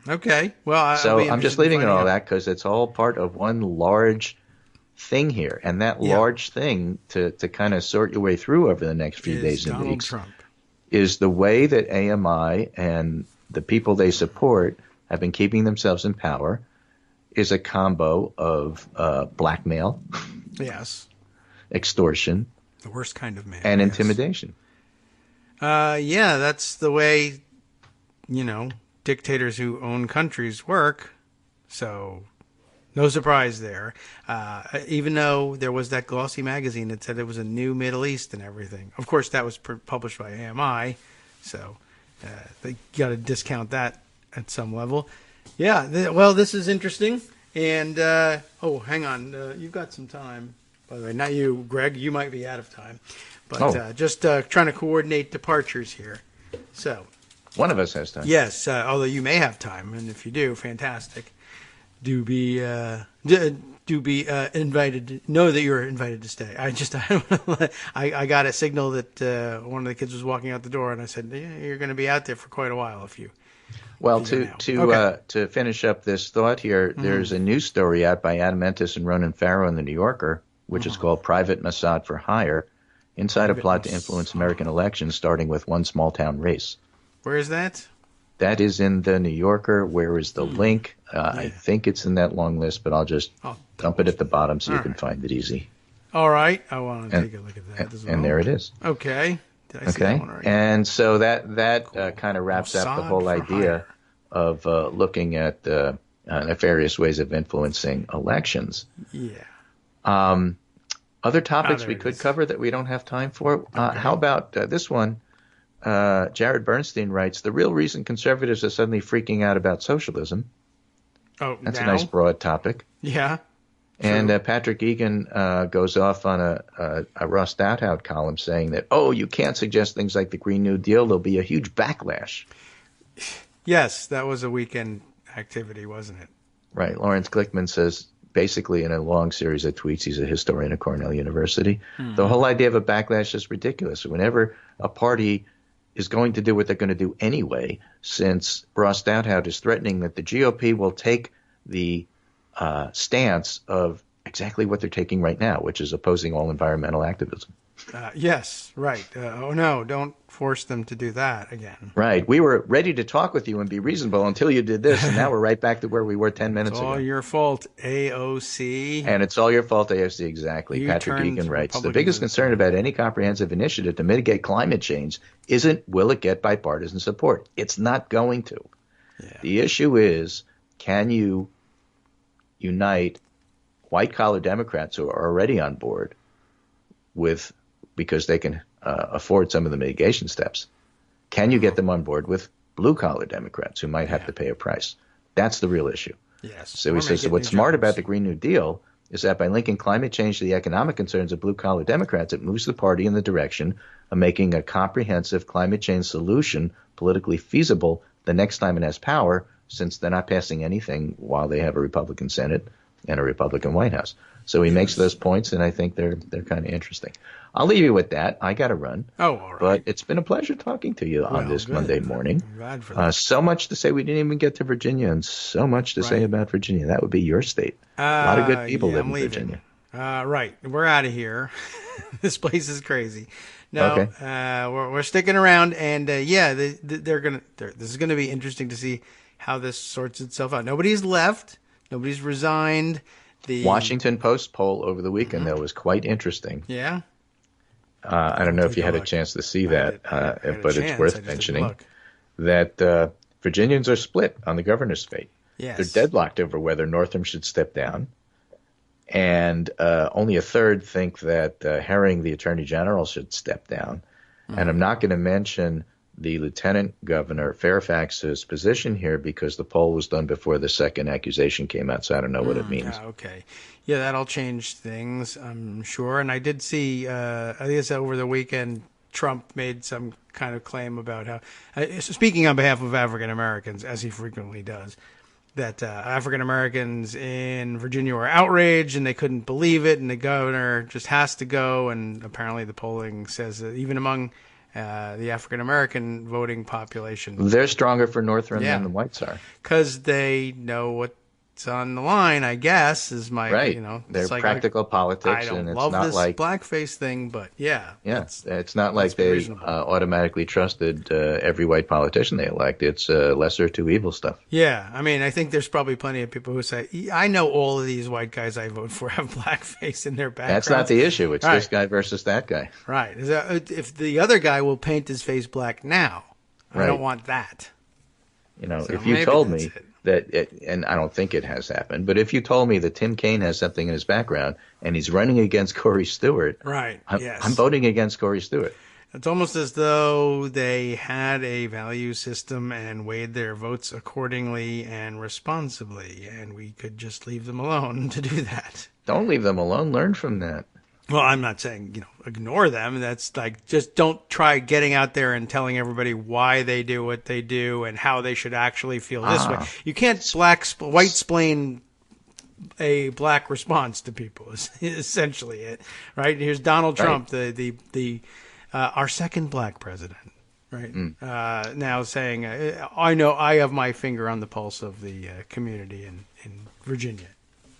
Okay. Well, I'm just leaving it all that because it's all part of one large thing here. And that large thing to kind of sort your way through over the next few days and weeks Trump. Is the way that AMI and the people they support have been keeping themselves in power is a combo of blackmail, yes, extortion, the worst kind of man, and intimidation. Yeah, that's the way, dictators who own countries work. So no surprise there. Even though there was that glossy magazine that said it was a new Middle East and everything. Of course, that was published by AMI. So they got to discount that at some level. Yeah, well, this is interesting. And, hang on. You've got some time. By the way, not you, Greg. You might be out of time. But just trying to coordinate departures here. So one of us has time. Yes, although you may have time. And if you do, fantastic. Do be invited. Know that you're invited to stay. I got a signal that one of the kids was walking out the door, and I said, "You're going to be out there for quite a while if you." Well, to finish up this thought here, there's a news story out by Adam Entis and Ronan Farrow in the New Yorker, which is called "Private Mossad for Hire: Inside a Plot to Influence American Elections, Starting with One Small Town Race." Where is that? That is in the New Yorker. Where is the link? I think it's in that long list, but I'll just dump it at the bottom so you can find it easy. All right. I want to take a look at that as well. And there it is. Okay. Did I see that one right? And so that kind of wraps up the whole idea of looking at nefarious ways of influencing elections. Yeah. Other topics we could cover that we don't have time for. How about this one? Jared Bernstein writes, the real reason conservatives are suddenly freaking out about socialism. Oh, that's a nice broad topic. Yeah. And Patrick Egan goes off on a Ross Stouthout column saying that, you can't suggest things like the Green New Deal. There'll be a huge backlash. Yes, that was a weekend activity, wasn't it? Right. Lawrence Glickman says, basically in a long series of tweets, he's a historian at Cornell University, the whole idea of a backlash is ridiculous. Whenever a party is going to do what they're going to do anyway, since Ross Stouthout is threatening that the GOP will take the stance of exactly what they're taking right now, which is opposing all environmental activism. Yes, right. No, don't force them to do that again. Right. We were ready to talk with you and be reasonable until you did this, and now we're right back to where we were 10 minutes ago. It's all your fault, AOC. And it's all your fault, AOC, exactly. Patrick Egan writes, the biggest concern about any comprehensive initiative to mitigate climate change isn't will it get bipartisan support. It's not going to. Yeah. The issue is, can you unite white-collar Democrats who are already on board because they can afford some of the mitigation steps? Can you get them on board with blue-collar Democrats who might have to pay a price? That's the real issue. Yes. So he says what's smart about the Green New Deal is that by linking climate change to the economic concerns of blue-collar Democrats, it moves the party in the direction of making a comprehensive climate change solution politically feasible the next time it has power, since they're not passing anything while they have a Republican Senate and a Republican White House. So he makes those points, and I think they're kind of interesting. I'll leave you with that. I got to run. Oh, all right. But it's been a pleasure talking to you on this Monday morning. I'm glad for that. So much to say. We didn't even get to Virginia, and so much to say about Virginia. That would be your state. A lot of good people live in Virginia. Right. We're out of here. This place is crazy. No, we're sticking around, and this is gonna be interesting to see how this sorts itself out. Nobody's left. Nobody's resigned. The Washington Post poll over the weekend, though, was quite interesting. Yeah. I don't know if you had a chance to see that, but it's worth mentioning that Virginians are split on the governor's fate. Yes. They're deadlocked over whether Northam should step down, and only a third think that Herring, the attorney general, should step down. And I'm not going to mention the lieutenant governor Fairfax's position here because the poll was done before the second accusation came out, so I don't know what it means. Okay. Yeah, that'll change things, I'm sure. And I did see, I guess over the weekend, Trump made some kind of claim about how, speaking on behalf of African Americans, as he frequently does, that African Americans in Virginia were outraged and they couldn't believe it, and the governor just has to go. And apparently the polling says that even among the African American voting population, they're stronger for Northam than the whites are, because they know what's on the line, I guess, is my right. They're practical politics, I don't and it's love not this like blackface thing, but it's not like they automatically trusted every white politician they elect. It's lesser two evil stuff. Yeah, I mean, I think there's probably plenty of people who say, I know all of these white guys I vote for have blackface in their background. That's not the issue. It's this guy versus that guy. Right. If the other guy will paint his face black now, I don't want that. So if you told me and I don't think it has happened, but if you told me that Tim Kaine has something in his background and he's running against Corey Stewart, I'm voting against Corey Stewart. It's almost as though they had a value system and weighed their votes accordingly and responsibly, and we could just leave them alone to do that. Don't leave them alone. Learn from that. Well, I'm not saying, ignore them. That's like, just don't try getting out there and telling everybody why they do what they do and how they should actually feel this way. You can't white-splain a black response to people, is essentially it, right? Here's Donald Trump, our second black president, right? Now saying, I know I have my finger on the pulse of the community in Virginia.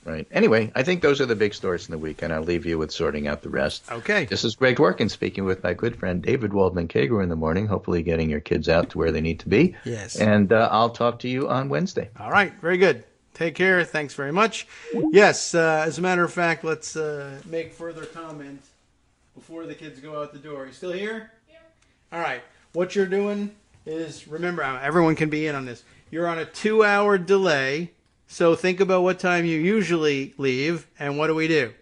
Right. Anyway, I think those are the big stories in the week, and I'll leave you with sorting out the rest. Okay. This is Greg Dworkin speaking with my good friend David Waldman Kagro in the morning, hopefully getting your kids out to where they need to be. Yes. And I'll talk to you on Wednesday. All right. Very good. Take care. Thanks very much. Yes, as a matter of fact, let's make further comment before the kids go out the door. You still here? Yeah. All right. What you're doing is, remember, everyone can be in on this. You're on a 2-hour delay. So think about what time you usually leave, and what do?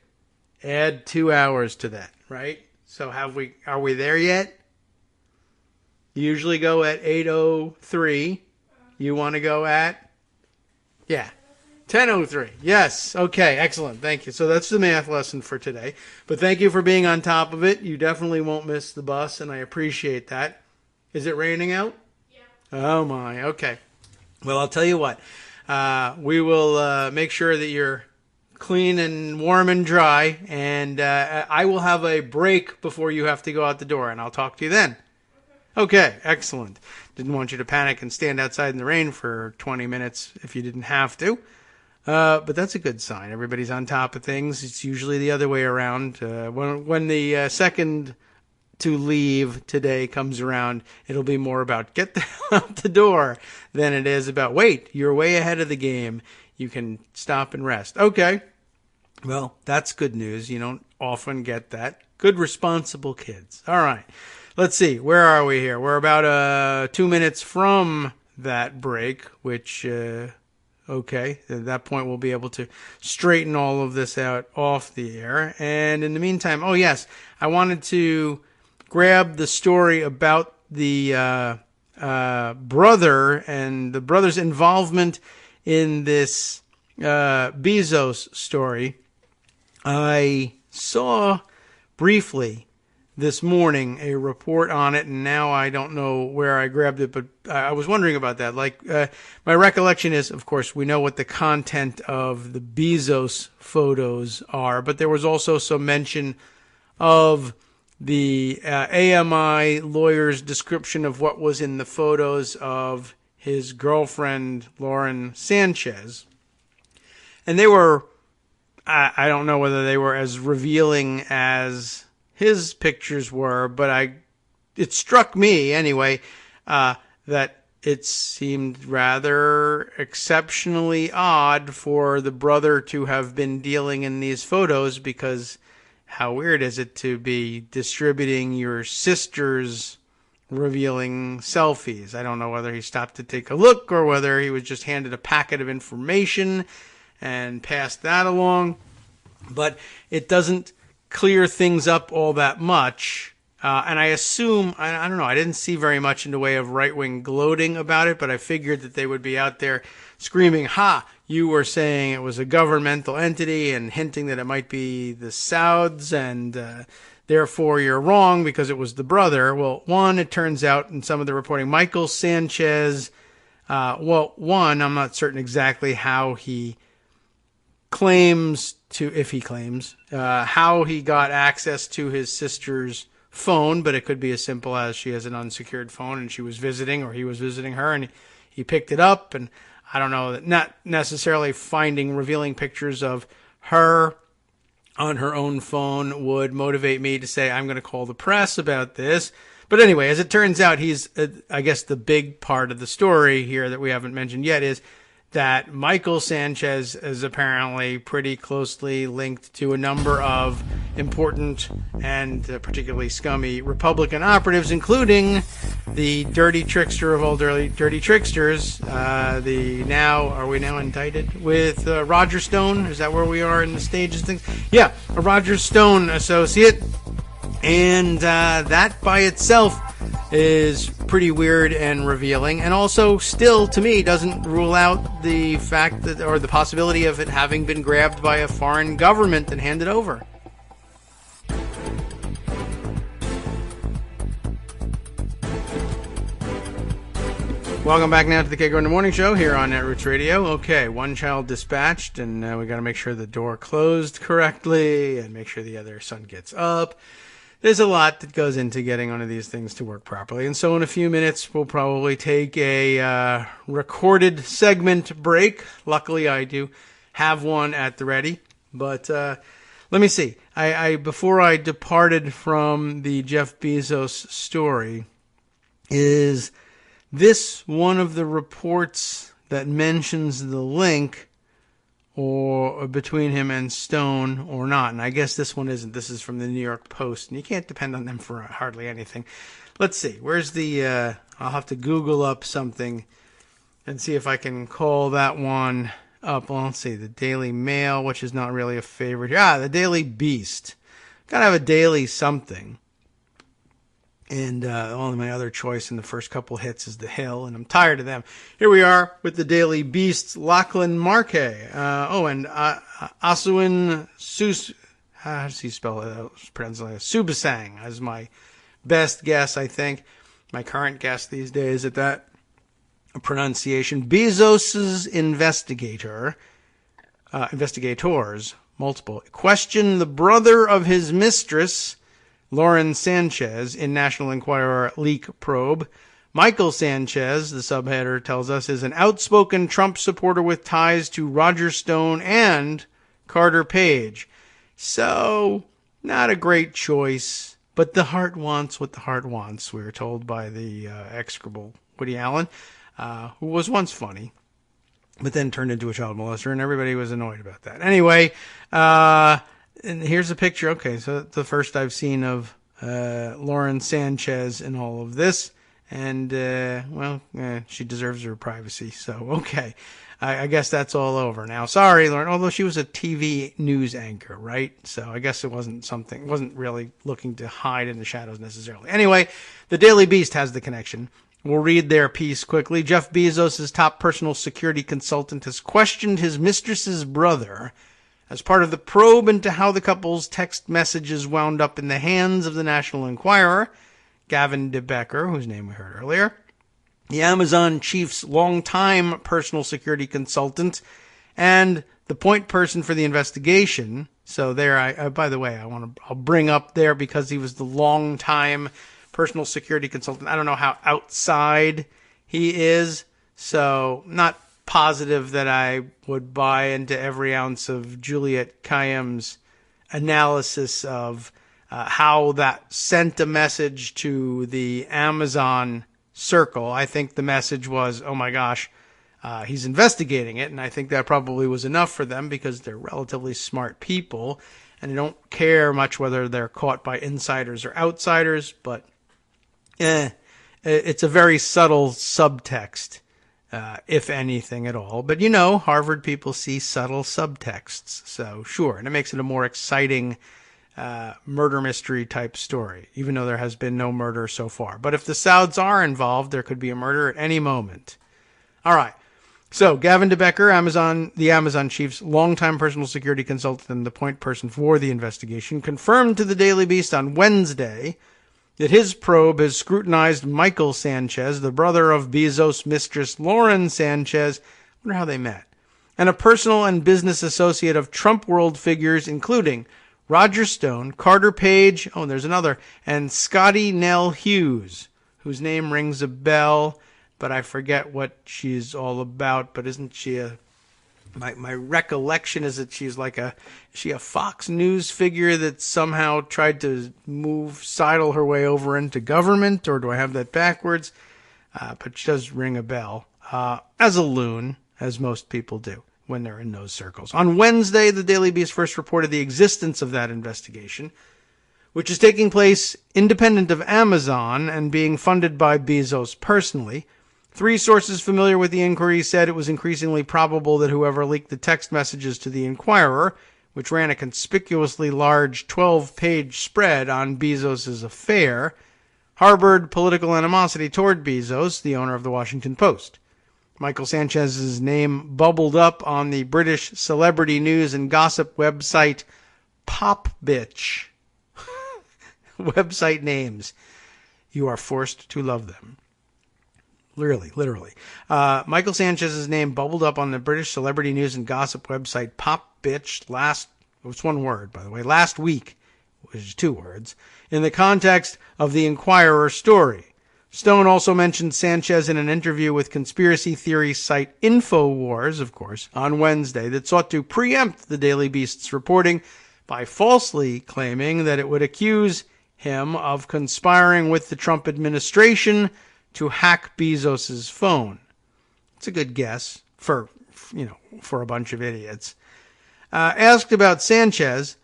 Add 2 hours to that, right? So are we there yet? You usually go at 8:03. You want to go at 10:03. Yes. Okay. Excellent. Thank you. So that's the math lesson for today. But thank you for being on top of it. You definitely won't miss the bus, and I appreciate that. Is it raining out? Yeah. Oh my. Okay. Well, I'll tell you what. We will make sure that you're clean and warm and dry, and I will have a break before you have to go out the door, and I'll talk to you then. Okay, excellent. Didn't want you to panic and stand outside in the rain for 20 minutes if you didn't have to. But that's a good sign. Everybody's on top of things. It's usually the other way around. When the second to leave today comes around, it'll be more about get the hell out the door than it is about, wait, you're way ahead of the game. You can stop and rest. Okay. Well, that's good news. You don't often get that. Good, responsible kids. All right. Let's see. Where are we here? We're about 2 minutes from that break, which, okay. At that point, we'll be able to straighten all of this out off the air. And in the meantime, oh, yes, I wanted to grab the story about the brother and the brother's involvement in this Bezos story. I saw briefly this morning a report on it, and now I don't know where I grabbed it, but I was wondering about that. My recollection is, of course, we know what the content of the Bezos photos are, but there was also some mention of the AMI lawyer's description of what was in the photos of his girlfriend, Lauren Sanchez. And they were, I don't know whether they were as revealing as his pictures were, but it struck me anyway that it seemed rather exceptionally odd for the brother to have been dealing in these photos, because how weird is it to be distributing your sister's revealing selfies? I don't know whether he stopped to take a look or whether he was just handed a packet of information and passed that along, but it doesn't clear things up all that much. And I assume, I don't know, I didn't see very much in the way of right-wing gloating about it, but I figured that they would be out there screaming, "Ha, you were saying it was a governmental entity," and hinting that it might be the Sauds, and therefore you're wrong because it was the brother. Well, one, it turns out in some of the reporting, Michael Sanchez, I'm not certain exactly how he claims to, if he claims, how he got access to his sister's phone, but it could be as simple as she has an unsecured phone and she was visiting, or he was visiting her and he picked it up. And I don't know, not necessarily finding revealing pictures of her on her own phone would motivate me to say, I'm going to call the press about this. But anyway, as it turns out, he's, I guess the big part of the story here that we haven't mentioned yet is that Michael Sanchez is apparently pretty closely linked to a number of important and particularly scummy Republican operatives, including the dirty trickster of all dirty tricksters, are we now indicted with Roger Stone? Is that where we are in the stages of things? Yeah, a Roger Stone associate. And that by itself is pretty weird and revealing, and also still, to me, doesn't rule out the fact that, or the possibility of it having been grabbed by a foreign government and handed over. Welcome back now to the Kagro in the Morning Show here on Netroots Radio. Okay, one child dispatched, and we got to make sure the door closed correctly and make sure the other son gets up. There's a lot that goes into getting one of these things to work properly. And so in a few minutes, we'll probably take a recorded segment break. Luckily, I do have one at the ready. But let me see. Before I departed from the Jeff Bezos story, is this one of the reports that mentions the link or between him and Stone or not? And I guess this one isn't. This is from the New York Post, and you can't depend on them for hardly anything. Let's see. Where's the I'll have to Google up something and see if I can call that one up. Well, let's see. The Daily Mail, which is not really a favorite. The Daily Beast. Gotta have a daily something. And only my other choice in the first couple hits is The Hill, and I'm tired of them. Here we are with the Daily Beast's Lachlan Markay. And Asuin Sus. How does he spell it? Pronounce it like Subasang as my best guess, I think. My current guess these days at that pronunciation. Bezos's investigators, multiple, question the brother of his mistress, Lauren Sanchez, in National Enquirer leak probe. Michael Sanchez, the subheader tells us, is an outspoken Trump supporter with ties to Roger Stone and Carter Page. So, not a great choice, but the heart wants what the heart wants, we were told by the execrable Woody Allen, who was once funny, but then turned into a child molester, and everybody was annoyed about that. Anyway, and here's a picture. Okay, so the first I've seen of Lauren Sanchez in all of this. And, she deserves her privacy. So, okay. I guess that's all over now. Sorry, Lauren, although she was a TV news anchor, right? So I guess it wasn't really looking to hide in the shadows necessarily. Anyway, the Daily Beast has the connection. We'll read their piece quickly. Jeff Bezos' top personal security consultant has questioned his mistress's brother As part of the probe into how the couple's text messages wound up in the hands of the National Enquirer, Gavin de Becker, whose name we heard earlier, the Amazon chief's longtime personal security consultant, and the point person for the investigation. So there, by the way, I'll bring up there because he was the longtime personal security consultant. I don't know how outside he is, so not positive that I would buy into every ounce of Juliet Kayyem's analysis of how that sent a message to the Amazon circle. I think the message was, oh my gosh, he's investigating it, and I think that probably was enough for them because they're relatively smart people, and they don't care much whether they're caught by insiders or outsiders, but it's a very subtle subtext. If anything at all. But Harvard people see subtle subtexts. So sure. And it makes it a more exciting murder mystery type story, even though there has been no murder so far. But if the Sauds are involved, there could be a murder at any moment. All right. So Gavin de Becker, the Amazon chief's longtime personal security consultant and the point person for the investigation, confirmed to the Daily Beast on Wednesday that his probe has scrutinized Michael Sanchez, the brother of Bezos' mistress Lauren Sanchez, I wonder how they met, and a personal and business associate of Trump world figures, including Roger Stone, Carter Page, there's another, and Scotty Nell Hughes, whose name rings a bell, but I forget what she's all about. But isn't she my recollection is that she's she a Fox News figure that somehow tried to sidle her way over into government, or do I have that backwards? But she does ring a bell, as a loon, as most people do when they're in those circles. On Wednesday, the Daily Beast first reported the existence of that investigation, which is taking place independent of Amazon and being funded by Bezos personally. 3 sources familiar with the inquiry said it was increasingly probable that whoever leaked the text messages to the Enquirer, which ran a conspicuously large 12-page spread on Bezos' affair, harbored political animosity toward Bezos, the owner of the Washington Post. Michael Sanchez's name bubbled up on the British celebrity news and gossip website Popbitch. Website names. You are forced to love them. Literally. Michael Sanchez's name bubbled up on the British celebrity news and gossip website Popbitch it's one word, by the way, last week, which is 2 words, in the context of the Enquirer story. Stone also mentioned Sanchez in an interview with conspiracy theory site InfoWars, of course, on Wednesday, that sought to preempt the Daily Beast's reporting by falsely claiming that it would accuse him of conspiring with the Trump administration to hack Bezos' phone. It's a good guess for a bunch of idiots. Asked about Sanchez,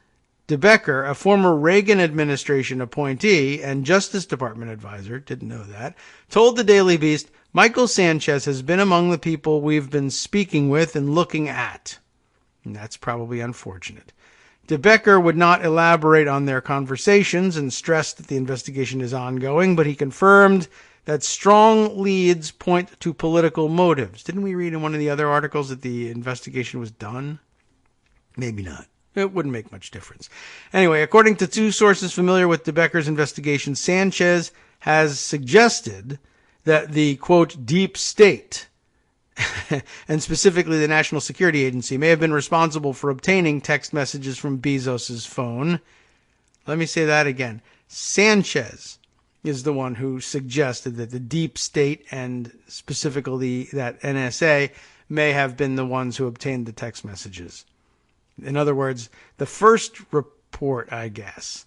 de Becker, a former Reagan administration appointee and Justice Department advisor, didn't know that, told the Daily Beast, Michael Sanchez has been among the people we've been speaking with and looking at. And that's probably unfortunate. De Becker would not elaborate on their conversations and stressed that the investigation is ongoing, but he confirmed that strong leads point to political motives. Didn't we read in one of the other articles that the investigation was done? Maybe not. It wouldn't make much difference. Anyway, according to 2 sources familiar with de Becker's investigation, Sanchez has suggested that the, quote, deep state, and specifically the National Security Agency, may have been responsible for obtaining text messages from Bezos' phone. Let me say that again. Sanchez is the one who suggested that the deep state and specifically that NSA may have been the ones who obtained the text messages. In other words, the first report, I guess,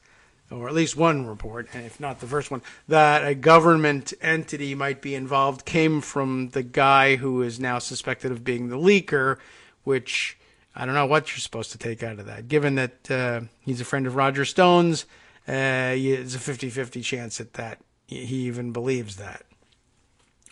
or at least one report, and if not the first one, that a government entity might be involved came from the guy who is now suspected of being the leaker, which I don't know what you're supposed to take out of that. Given that he's a friend of Roger Stone's, it's a 50-50 chance that he even believes that.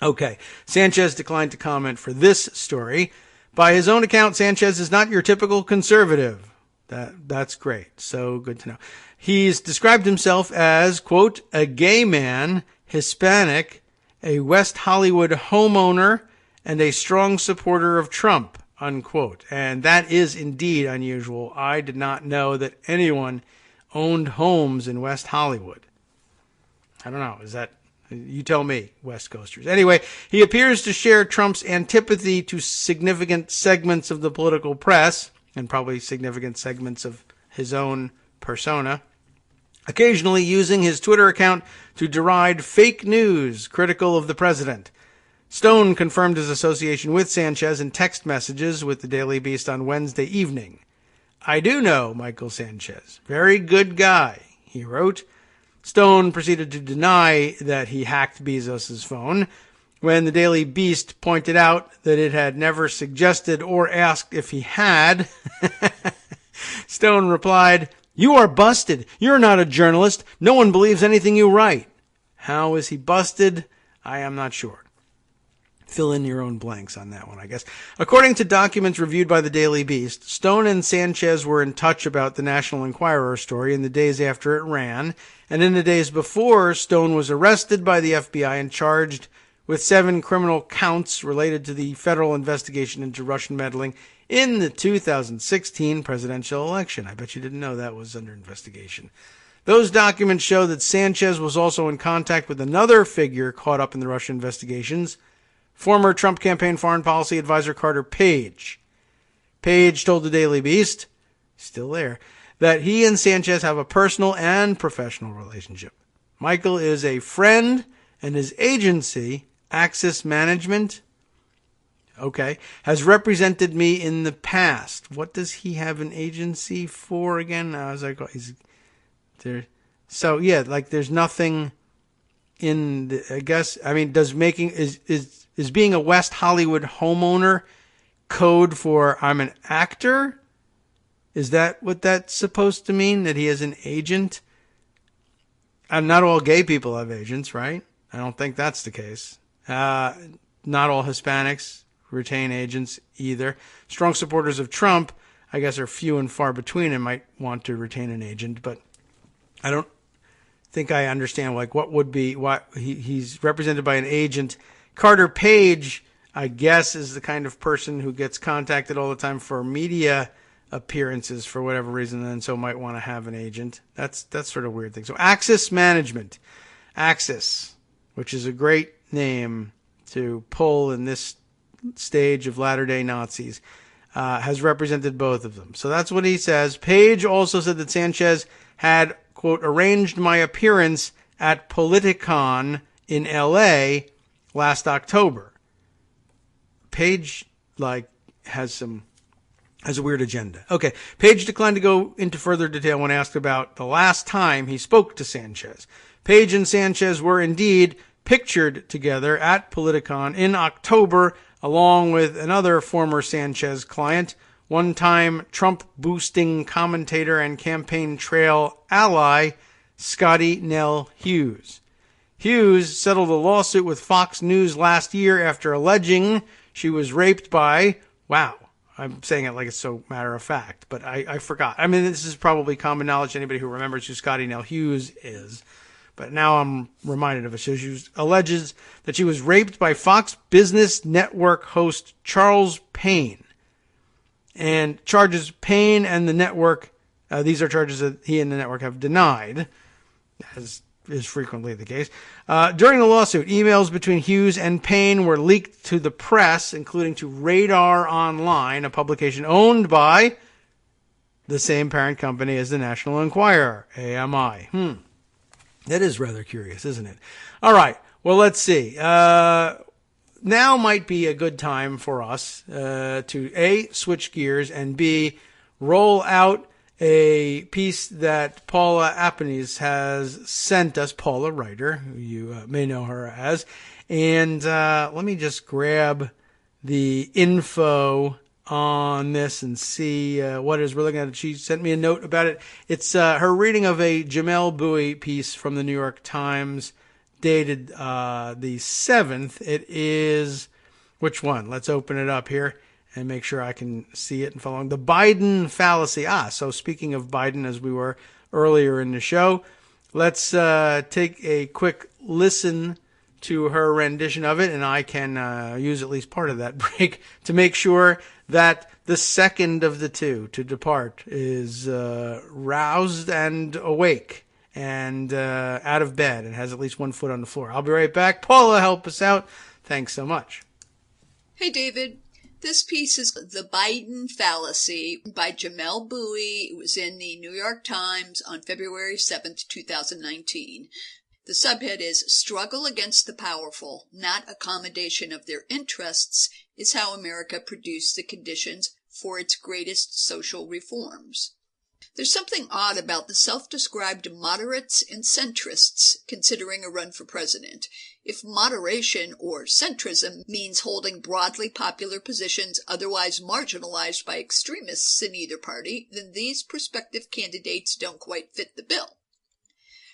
Okay, Sanchez declined to comment for this story. By his own account, Sanchez is not your typical conservative. That's great. So good to know. He's described himself as, quote, a gay man, Hispanic, a West Hollywood homeowner, and a strong supporter of Trump, unquote. And that is indeed unusual. I did not know that anyone owned homes in West Hollywood. I don't know. Is that, you tell me, West Coasters. Anyway, he appears to share Trump's antipathy to significant segments of the political press, and probably significant segments of his own persona, occasionally using his Twitter account to deride fake news critical of the president. Stone confirmed his association with Sanchez in text messages with the Daily Beast on Wednesday evening. "I do know Michael Sanchez. Very good guy," he wrote. Stone proceeded to deny that he hacked Bezos' phone when the Daily Beast pointed out that it had never suggested or asked if he had. Stone replied, "You are busted. You're not a journalist. No one believes anything you write." How is he busted? I am not sure. Fill in your own blanks on that one, I guess. According to documents reviewed by the Daily Beast, Stone and Sanchez were in touch about the National Enquirer story in the days after it ran, and in the days before, Stone was arrested by the FBI and charged with 7 criminal counts related to the federal investigation into Russian meddling in the 2016 presidential election. I bet you didn't know that was under investigation. Those documents show that Sanchez was also in contact with another figure caught up in the Russian investigations, former Trump campaign foreign policy advisor Carter Page. Page told the Daily Beast, still there, that he and Sanchez have a personal and professional relationship. Michael is a friend, and his agency, Axis Management, has represented me in the past. What does he have an agency for again? I was like, he's there. So yeah, like there's nothing in the, I guess, I mean, does making, is being a West Hollywood homeowner code for I'm an actor? Is that what that's supposed to mean? That he has an agent? And not all gay people have agents, right? I don't think that's the case. Not all Hispanics retain agents either. Strong supporters of Trump, I guess, are few and far between and might want to retain an agent, but I don't think I understand like what would be why he's represented by an agent. Carter Page, I guess, is the kind of person who gets contacted all the time for media appearances for whatever reason, and so might want to have an agent. That's sort of a weird thing. So Axis Management, Axis, which is a great name to pull in this stage of latter-day Nazis, has represented both of them. So that's what he says. Page also said that Sanchez had, quote, arranged my appearance at Politicon in L.A. last October. Page, has a weird agenda. Okay, Page declined to go into further detail when asked about the last time he spoke to Sanchez. Page and Sanchez were indeed pictured together at Politicon in October, along with another former Sanchez client, one-time Trump-boosting commentator and campaign trail ally, Scotty Nell Hughes. Hughes settled a lawsuit with Fox News last year after alleging she was raped by, wow, I'm saying it like it's so matter of fact, but I forgot. I mean, this is probably common knowledge to anybody who remembers who Scotty Nell Hughes is. But now I'm reminded of it. So she alleges that she was raped by Fox Business Network host Charles Payne. And charges Payne and the network, these are charges that he and the network have denied, as is frequently the case. During the lawsuit, emails between Hughes and Payne were leaked to the press, including to Radar Online, a publication owned by the same parent company as the National Enquirer, AMI. That is rather curious, isn't it? All right. Well, let's see. Now might be a good time for us to A, switch gears, and B, roll out a piece that Paula Apanis has sent us, Paula Ryder, who you may know her as. And let me just grab the info on this and see what it is we're looking at. She sent me a note about it. It's her reading of a Jamel Bowie piece from the New York Times dated the 7th. It is, which one? Let's open it up here and make sure I can see it and follow along. The Biden fallacy. So speaking of Biden, as we were earlier in the show, let's take a quick listen to her rendition of it, and I can use at least part of that break to make sure that the second of the two to depart is roused and awake and out of bed and has at least one foot on the floor. I'll be right back. Paula, help us out. Thanks so much. Hey, David. This piece is The Biden Fallacy by Jamel Bowie. It was in the New York Times on February 7th, 2019. The subhead is Struggle Against the Powerful, Not Accommodation of Their Interests, is how America produced the conditions for its greatest social reforms. There's something odd about the self-described moderates and centrists considering a run for president. If moderation or centrism means holding broadly popular positions otherwise marginalized by extremists in either party, then these prospective candidates don't quite fit the bill.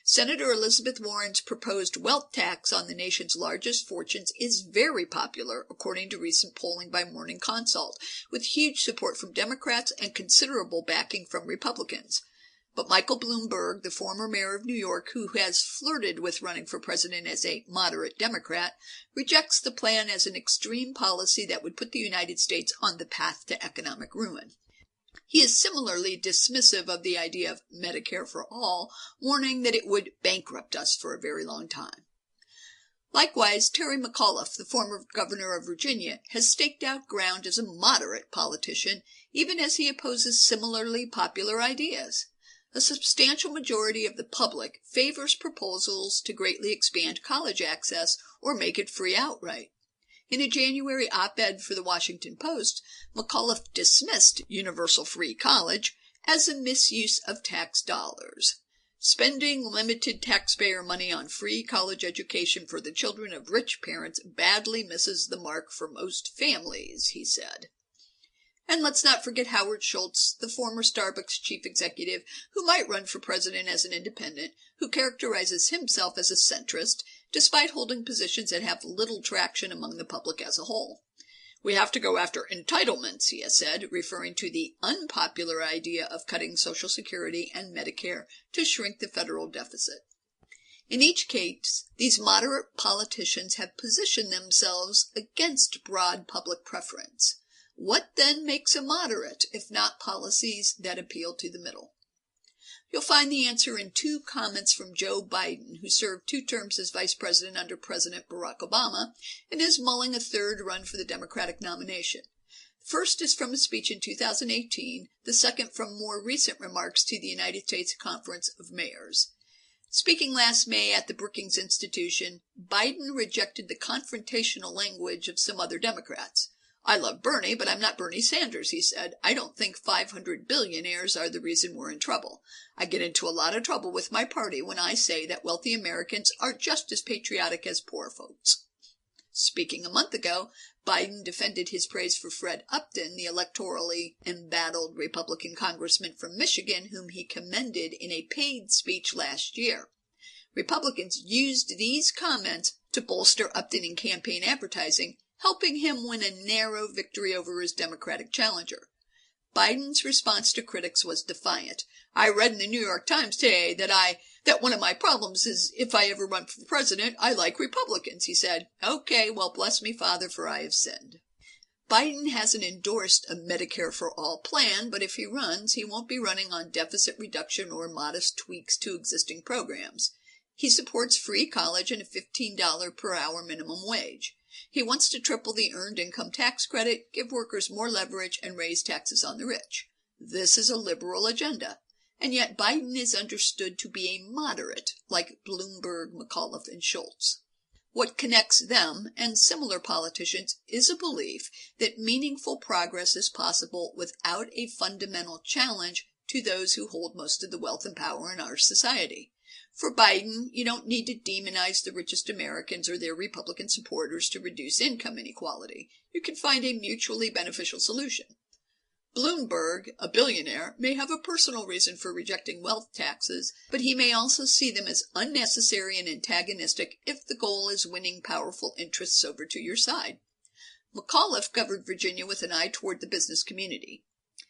Senator Elizabeth Warren's proposed wealth tax on the nation's largest fortunes is very popular, according to recent polling by Morning Consult, with huge support from Democrats and considerable backing from Republicans. But Michael Bloomberg, the former mayor of New York, who has flirted with running for president as a moderate Democrat, rejects the plan as an extreme policy that would put the United States on the path to economic ruin. He is similarly dismissive of the idea of Medicare for all, warning that it would bankrupt us for a very long time. Likewise, Terry McAuliffe, the former governor of Virginia, has staked out ground as a moderate politician, even as he opposes similarly popular ideas. A substantial majority of the public favors proposals to greatly expand college access or make it free outright. In a January op-ed for the Washington Post, McAuliffe dismissed universal free college as a misuse of tax dollars. Spending limited taxpayer money on free college education for the children of rich parents badly misses the mark for most families, he said. And let's not forget Howard Schultz, the former Starbucks chief executive, who might run for president as an independent, who characterizes himself as a centrist, despite holding positions that have little traction among the public as a whole. We have to go after entitlements, he has said, referring to the unpopular idea of cutting Social Security and Medicare to shrink the federal deficit. In each case, these moderate politicians have positioned themselves against broad public preference. What then makes a moderate, if not policies that appeal to the middle? You'll find the answer in two comments from Joe Biden, who served 2 terms as vice president under President Barack Obama and is mulling a third run for the Democratic nomination. The first is from a speech in 2018, the second from more recent remarks to the United States Conference of Mayors. Speaking last May at the Brookings Institution, Biden rejected the confrontational language of some other Democrats. I love Bernie, but I'm not Bernie Sanders, he said. I don't think 500 billionaires are the reason we're in trouble. I get into a lot of trouble with my party when I say that wealthy Americans are just as patriotic as poor folks. Speaking a month ago, Biden defended his praise for Fred Upton, the electorally embattled Republican congressman from Michigan, whom he commended in a paid speech last year. Republicans used these comments to bolster Upton in campaign advertising, helping him win a narrow victory over his Democratic challenger. Biden's response to critics was defiant. I read in the New York Times today that one of my problems is if I ever run for president, I like Republicans, he said. Okay, well, bless me, Father, for I have sinned. Biden hasn't endorsed a Medicare for all plan, but if he runs, he won't be running on deficit reduction or modest tweaks to existing programs. He supports free college and a $15 per hour minimum wage. He wants to triple the earned income tax credit, give workers more leverage, and raise taxes on the rich. This is a liberal agenda. And yet Biden is understood to be a moderate, like Bloomberg, McAuliffe, and Schultz. What connects them and similar politicians is a belief that meaningful progress is possible without a fundamental challenge to those who hold most of the wealth and power in our society. For Biden, you don't need to demonize the richest Americans or their Republican supporters to reduce income inequality. You can find a mutually beneficial solution. Bloomberg, a billionaire, may have a personal reason for rejecting wealth taxes, but he may also see them as unnecessary and antagonistic if the goal is winning powerful interests over to your side. McAuliffe governed Virginia with an eye toward the business community.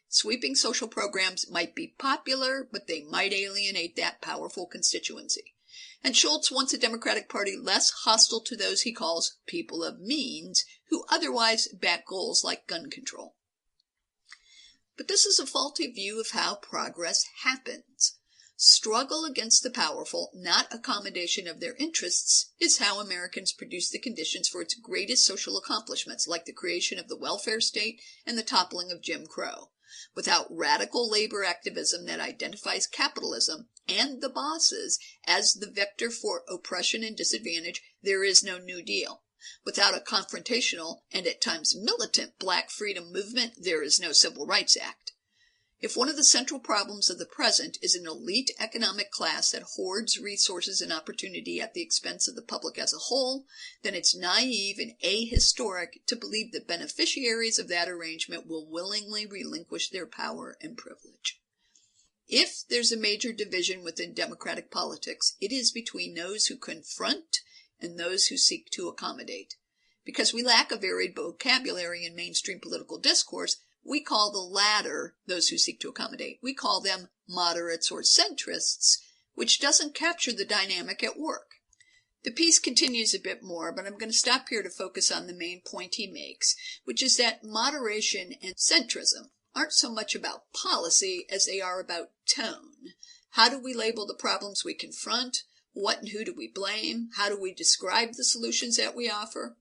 Sweeping social programs might be popular, but they might alienate that powerful constituency. And Schultz wants a Democratic Party less hostile to those he calls people of means, who otherwise back goals like gun control. But this is a faulty view of how progress happens. Struggle against the powerful, not accommodation of their interests, is how Americans produce the conditions for its greatest social accomplishments, like the creation of the welfare state and the toppling of Jim Crow. Without radical labor activism that identifies capitalism and the bosses as the vector for oppression and disadvantage, there is no New Deal. Without a confrontational and at times militant black freedom movement, there is no Civil Rights Act. If one of the central problems of the present is an elite economic class that hoards resources and opportunity at the expense of the public as a whole, then it's naive and ahistoric to believe that beneficiaries of that arrangement will willingly relinquish their power and privilege. If there's a major division within democratic politics, it is between those who confront and those who seek to accommodate. Because we lack a varied vocabulary in mainstream political discourse, we call the latter, those who seek to accommodate, we call them moderates or centrists, which doesn't capture the dynamic at work. The piece continues a bit more, but I'm going to stop here to focus on the main point he makes, which is that moderation and centrism aren't so much about policy as they are about tone. How do we label the problems we confront? What and who do we blame? How do we describe the solutions that we offer?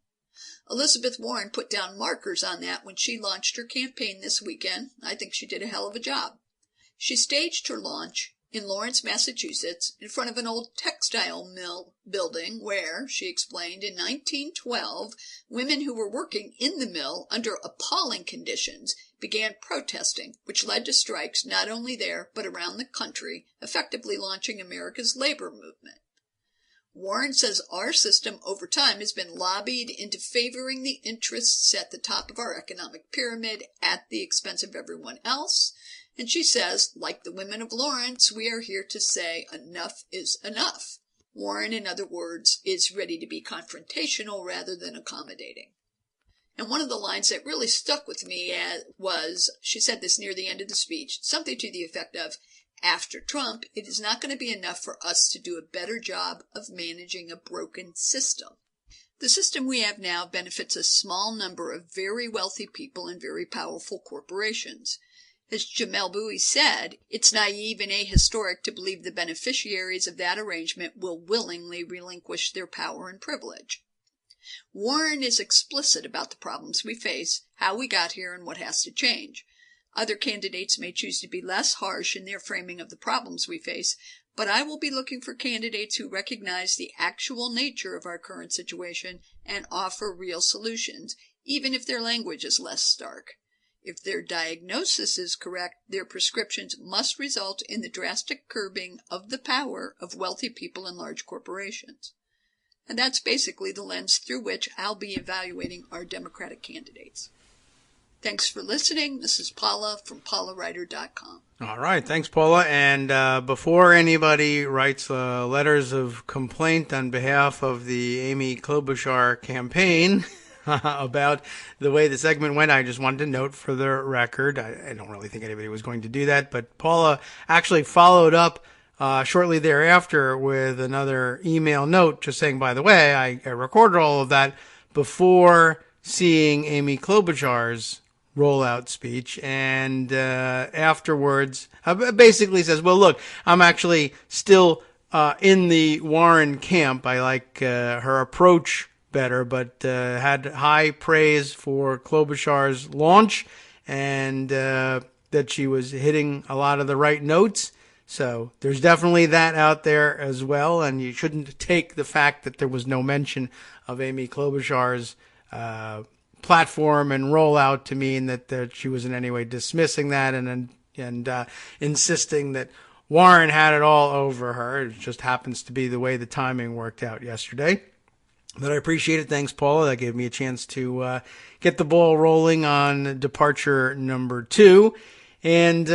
Elizabeth Warren put down markers on that when she launched her campaign this weekend. I think she did a hell of a job. She staged her launch in Lawrence, Massachusetts, in front of an old textile mill building where, she explained, in 1912, women who were working in the mill under appalling conditions began protesting, which led to strikes not only there but around the country, effectively launching America's labor movement. Warren says our system over time has been lobbied into favoring the interests at the top of our economic pyramid at the expense of everyone else. And she says, like the women of Lawrence, we are here to say enough is enough. Warren, in other words, is ready to be confrontational rather than accommodating. And one of the lines that really stuck with me was, she said this near the end of the speech, something to the effect of, after Trump, it is not going to be enough for us to do a better job of managing a broken system. The system we have now benefits a small number of very wealthy people and very powerful corporations. As Jamel Bowie said, it's naive and ahistoric to believe the beneficiaries of that arrangement will willingly relinquish their power and privilege. Warren is explicit about the problems we face, how we got here, and what has to change. Other candidates may choose to be less harsh in their framing of the problems we face, but I will be looking for candidates who recognize the actual nature of our current situation and offer real solutions, even if their language is less stark. If their diagnosis is correct, their prescriptions must result in the drastic curbing of the power of wealthy people and large corporations. And that's basically the lens through which I'll be evaluating our Democratic candidates. Thanks for listening. This is Paula from PaulaWriter.com. All right. Thanks, Paula. And before anybody writes letters of complaint on behalf of the Amy Klobuchar campaign about the way the segment went, I just wanted to note for the record, I don't really think anybody was going to do that, but Paula actually followed up shortly thereafter with another email note just saying, by the way, I recorded all of that before seeing Amy Klobuchar's rollout speech, and afterwards basically says, well, look, I'm actually still in the Warren camp. I like her approach better, but had high praise for Klobuchar's launch and that she was hitting a lot of the right notes. So there's definitely that out there as well, and you shouldn't take the fact that there was no mention of Amy Klobuchar's platform and rollout to mean that she was in any way dismissing that and insisting that Warren had it all over her. It just happens to be the way the timing worked out yesterday. But I appreciate it. Thanks, Paula. That gave me a chance to get the ball rolling on departure number 2. And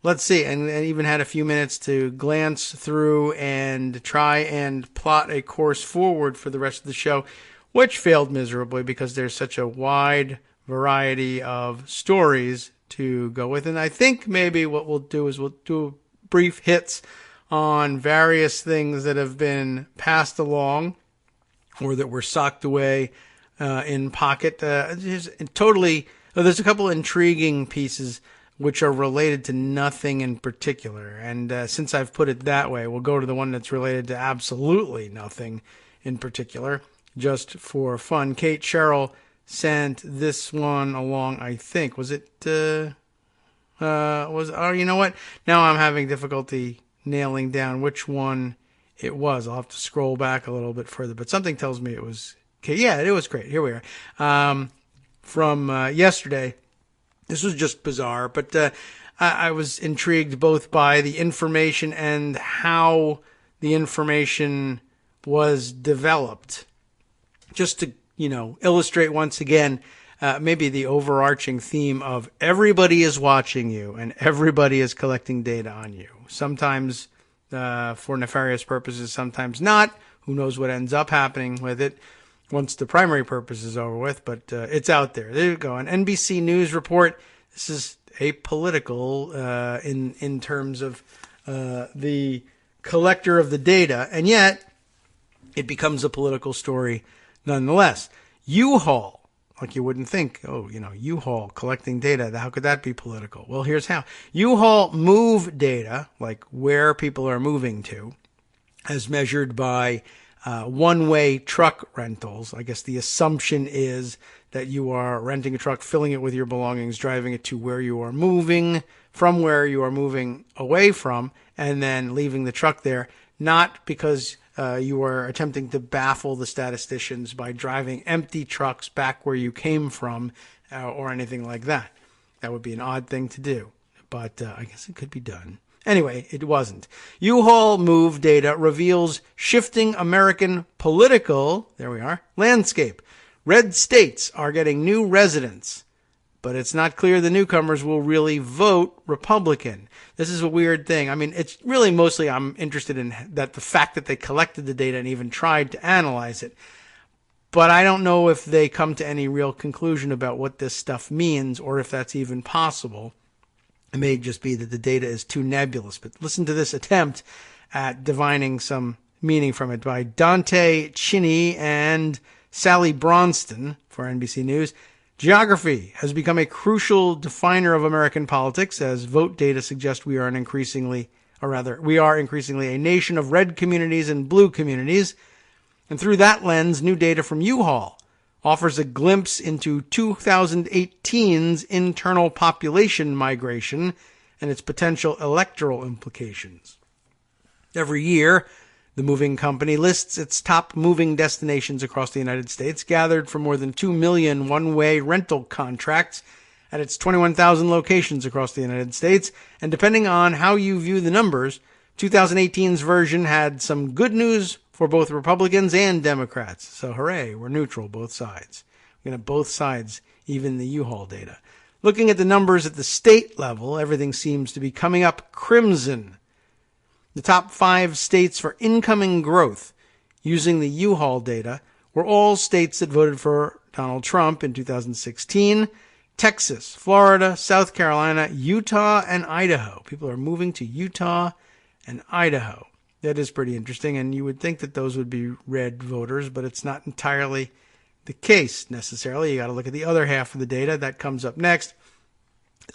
let's see. And I even had a few minutes to glance through and try and plot a course forward for the rest of the show, which failed miserably because there's such a wide variety of stories to go with. And I think maybe what we'll do is we'll do brief hits on various things that have been passed along or that were socked away in pocket. There's a couple intriguing pieces which are related to nothing in particular. And since I've put it that way, we'll go to the one that's related to absolutely nothing in particular, just for fun. Kate Sherrill sent this one along, I think. Was it, you know what? Now I'm having difficulty nailing down which one it was. I'll have to scroll back a little bit further, but something tells me it was Kate. Yeah, it was great. Here we are. From yesterday. This was just bizarre, but I was intrigued both by the information and how the information was developed. Just to, illustrate once again, maybe the overarching theme of everybody is watching you and everybody is collecting data on you. Sometimes for nefarious purposes, sometimes not. Who knows what ends up happening with it once the primary purpose is over with, but it's out there. There you go. An NBC News report. This is apolitical in terms of the collector of the data, and yet it becomes a political story nonetheless. U-Haul, like you wouldn't think, U-Haul collecting data, how could that be political? Well, here's how. U-Haul move data, like where people are moving to, as measured by one-way truck rentals. I guess the assumption is that you are renting a truck, filling it with your belongings, driving it to where you are moving, from where you are moving away from, and then leaving the truck there, not because you are attempting to baffle the statisticians by driving empty trucks back where you came from or anything like that. That would be an odd thing to do, but I guess it could be done. Anyway, it wasn't. U-Haul move data reveals shifting American political, landscape. Red states are getting new residents, but it's not clear the newcomers will really vote Republican. This is a weird thing. I mean, it's really mostly I'm interested in the fact that they collected the data and even tried to analyze it. But I don't know if they come to any real conclusion about what this stuff means or if that's even possible. It may just be that the data is too nebulous. But listen to this attempt at divining some meaning from it by Dante Chinny and Sally Bronston for NBC News. Geography has become a crucial definer of American politics, as vote data suggest we are increasingly a nation of red communities and blue communities. And through that lens, new data from U-Haul offers a glimpse into 2018's internal population migration and its potential electoral implications. Every year, the moving company lists its top moving destinations across the United States, gathered from more than 2 million one-way rental contracts at its 21,000 locations across the United States. And depending on how you view the numbers, 2018's version had some good news for both Republicans and Democrats. So hooray, we're neutral, both sides. We're going to have both sides, even the U-Haul data. Looking at the numbers at the state level, everything seems to be coming up crimson. The top 5 states for incoming growth using the U-Haul data were all states that voted for Donald Trump in 2016. Texas, Florida, South Carolina, Utah, and Idaho. People are moving to Utah and Idaho. That is pretty interesting, and you would think that those would be red voters, but it's not entirely the case necessarily. You got to look at the other half of the data. That comes up next.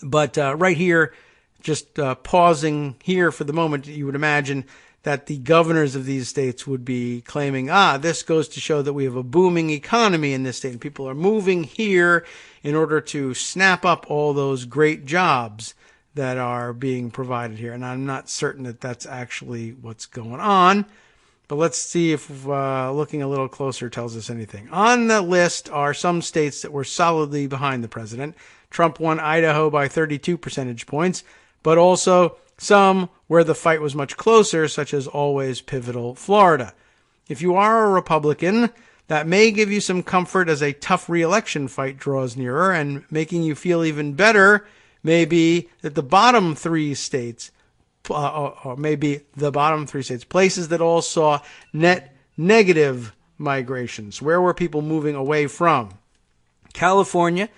But right here, just pausing here for the moment, you would imagine that the governors of these states would be claiming, this goes to show that we have a booming economy in this state, and people are moving here in order to snap up all those great jobs that are being provided here. And I'm not certain that that's actually what's going on. But let's see if looking a little closer tells us anything. On the list are some states that were solidly behind the president. Trump won Idaho by 32 percentage points, but also some where the fight was much closer, such as always pivotal Florida. If you are a Republican, that may give you some comfort as a tough re-election fight draws nearer, and making you feel even better may be that the bottom 3 states, places that all saw net negative migrations. Where were people moving away from? California,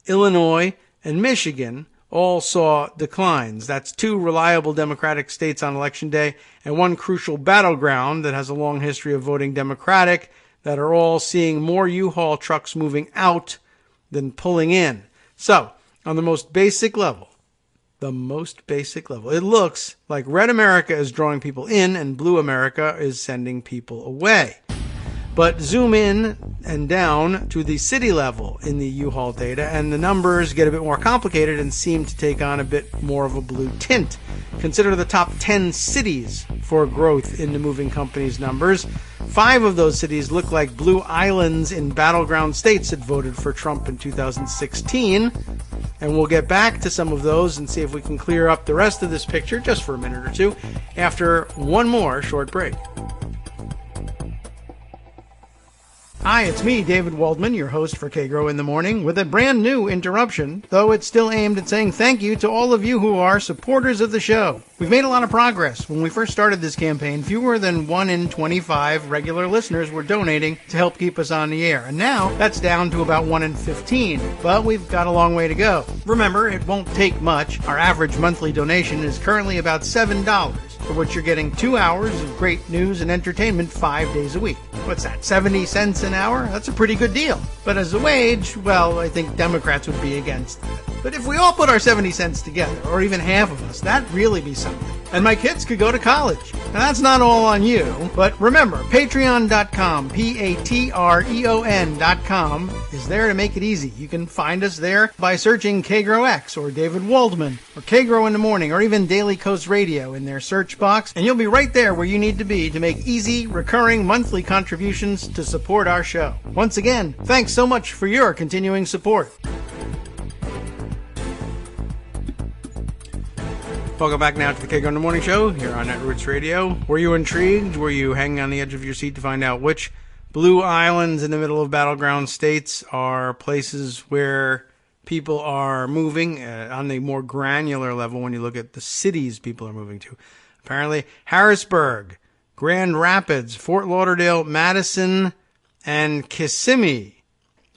Illinois, and Michigan all saw declines. That's 2 reliable Democratic states on Election Day and 1 crucial battleground that has a long history of voting Democratic that are all seeing more U-Haul trucks moving out than pulling in. So, on the most basic level, it looks like red America is drawing people in and blue America is sending people away. But zoom in and down to the city level in the U-Haul data, and the numbers get a bit more complicated and seem to take on a bit more of a blue tint. Consider the top 10 cities for growth in the moving company's numbers. 5 of those cities look like blue islands in battleground states that voted for Trump in 2016. And we'll get back to some of those and see if we can clear up the rest of this picture just for a minute or two after one more short break. Hi, it's me, David Waldman, your host for Kagro in the Morning, with a brand new interruption, though it's still aimed at saying thank you to all of you who are supporters of the show. We've made a lot of progress. When we first started this campaign, fewer than 1 in 25 regular listeners were donating to help keep us on the air. And now, that's down to about 1 in 15. But we've got a long way to go. Remember, it won't take much. Our average monthly donation is currently about $7. For which you're getting 2 hours of great news and entertainment 5 days a week. What's that, 70 cents an hour? That's a pretty good deal. But as a wage, well, I think Democrats would be against that. But if we all put our 70 cents together, or even half of us, that'd really be something. And my kids could go to college. Now that's not all on you, but remember, patreon.com, Patreon.com is there to make it easy. You can find us there by searching Kagro X or David Waldman or Kagro in the Morning or even Daily Coast Radio in their search box, and you'll be right there where you need to be to make easy, recurring monthly contributions to support our show. Once again, thanks so much for your continuing support. Welcome back now to the Kagro in the Morning Show here on Netroots Radio. Were you intrigued? Were you hanging on the edge of your seat to find out which blue islands in the middle of battleground states are places where people are moving on a more granular level when you look at the cities people are moving to? Apparently, Harrisburg, Grand Rapids, Fort Lauderdale, Madison, and Kissimmee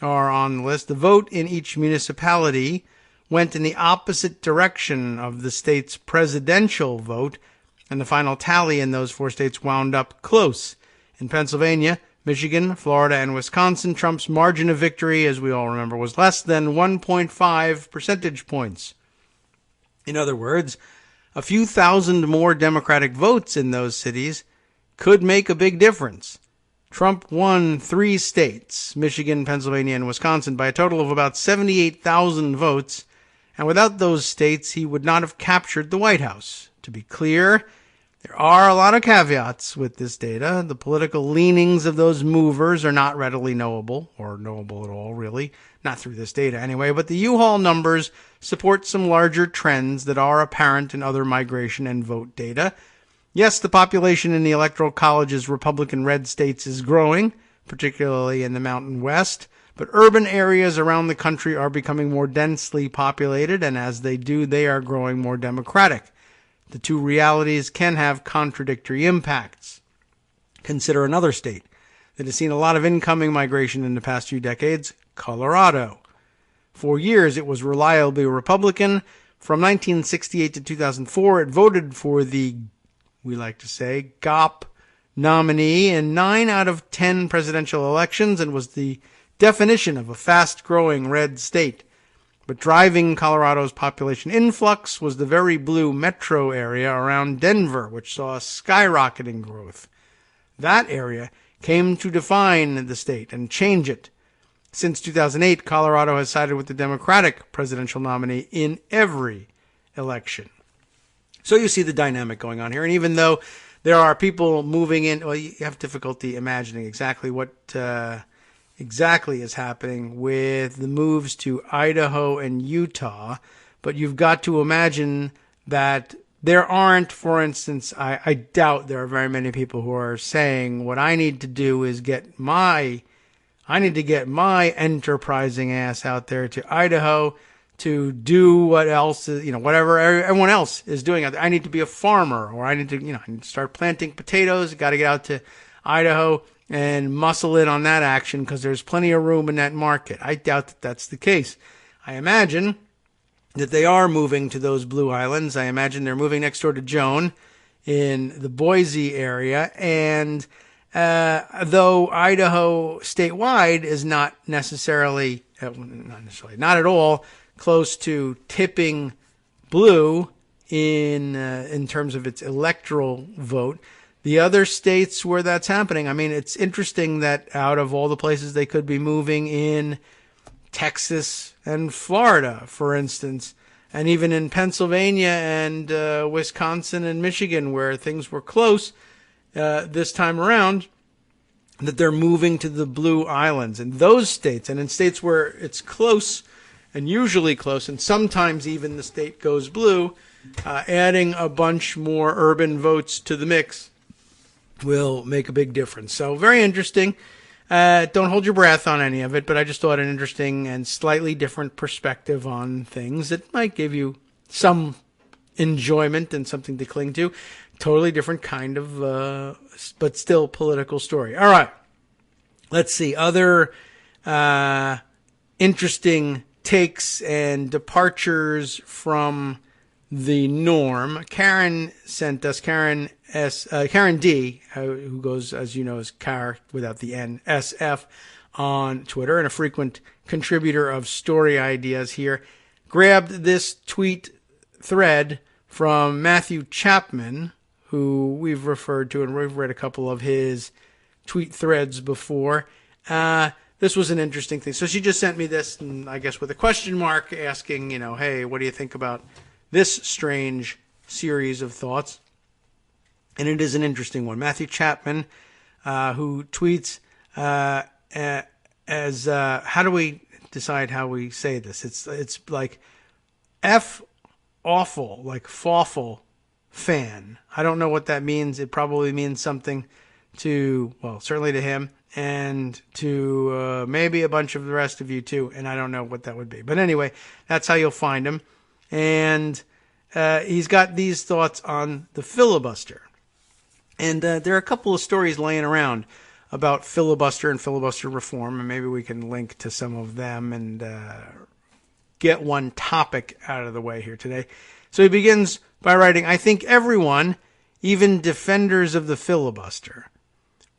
are on the list. The vote in each municipality went in the opposite direction of the state's presidential vote, and the final tally in those 4 states wound up close. In Pennsylvania, Michigan, Florida, and Wisconsin, Trump's margin of victory, as we all remember, was less than 1.5 percentage points. In other words, a few thousand more Democratic votes in those cities could make a big difference. Trump won 3 states, Michigan, Pennsylvania, and Wisconsin, by a total of about 78,000 votes, and without those states, he would not have captured the White House. To be clear, there are a lot of caveats with this data. The political leanings of those movers are not readily knowable, or knowable at all, really. Not through this data anyway, but the U-Haul numbers support some larger trends that are apparent in other migration and vote data. Yes, the population in the Electoral College's Republican red states is growing, particularly in the Mountain West, but urban areas around the country are becoming more densely populated, and as they do, they are growing more Democratic. The two realities can have contradictory impacts. Consider another state that has seen a lot of incoming migration in the past few decades, Colorado. For years, it was reliably Republican. From 1968 to 2004, it voted for the, we like to say, GOP nominee in 9 out of 10 presidential elections and was the definition of a fast-growing red state. But driving Colorado's population influx was the very blue metro area around Denver, which saw skyrocketing growth. That area came to define the state and change it. Since 2008, Colorado has sided with the Democratic presidential nominee in every election. So you see the dynamic going on here. And even though there are people moving in, well, you have difficulty imagining exactly what exactly is happening with the moves to Idaho and Utah, but you've got to imagine that there aren't, for instance, I doubt there are very many people who are saying what I need to do is get my enterprising ass out there to Idaho to do what else, whatever everyone else is doing out there. I need to be a farmer, or I need to start planting potatoes. Got to get out to Idaho and muscle in on that action because there's plenty of room in that market. I doubt that that's the case. I imagine that they are moving to those blue islands. I imagine they're moving next door to Joan in the Boise area. And though Idaho statewide is not at all close to tipping blue in terms of its electoral vote, the other states where that's happening, I mean, it's interesting that out of all the places they could be moving in Texas and Florida, for instance, and even in Pennsylvania and Wisconsin and Michigan, where things were close this time around, that they're moving to the blue islands. In those states, and in states where it's close, and usually close, and sometimes even the state goes blue, adding a bunch more urban votes to the mix will make a big difference. So very interesting. Don't hold your breath on any of it, but I just thought an interesting and slightly different perspective on things that might give you some enjoyment and something to cling to. Totally different kind of, but still political story. All right. Let's see. Other interesting takes and departures from the norm. Karen sent us, Karen D, who goes, as you know, as Car without the N, SF on Twitter, and a frequent contributor of story ideas here, grabbed this tweet thread from Matthew Chapman, who we've referred to, and we've read a couple of his tweet threads before. This was an interesting thing. So she just sent me this, and I guess with a question mark, asking, hey, what do you think about this strange series of thoughts? And it is an interesting one. Matthew Chapman, who tweets as how do we decide how we say this? It's like F awful, like fawful fan. I don't know what that means. It probably means something to, well, certainly to him and to maybe a bunch of the rest of you too. And I don't know what that would be. But anyway, that's how you'll find him. And he's got these thoughts on the filibuster. And there are a couple of stories laying around about filibuster and filibuster reform, and maybe we can link to some of them and get one topic out of the way here today. So he begins by writing, I think everyone, even defenders of the filibuster,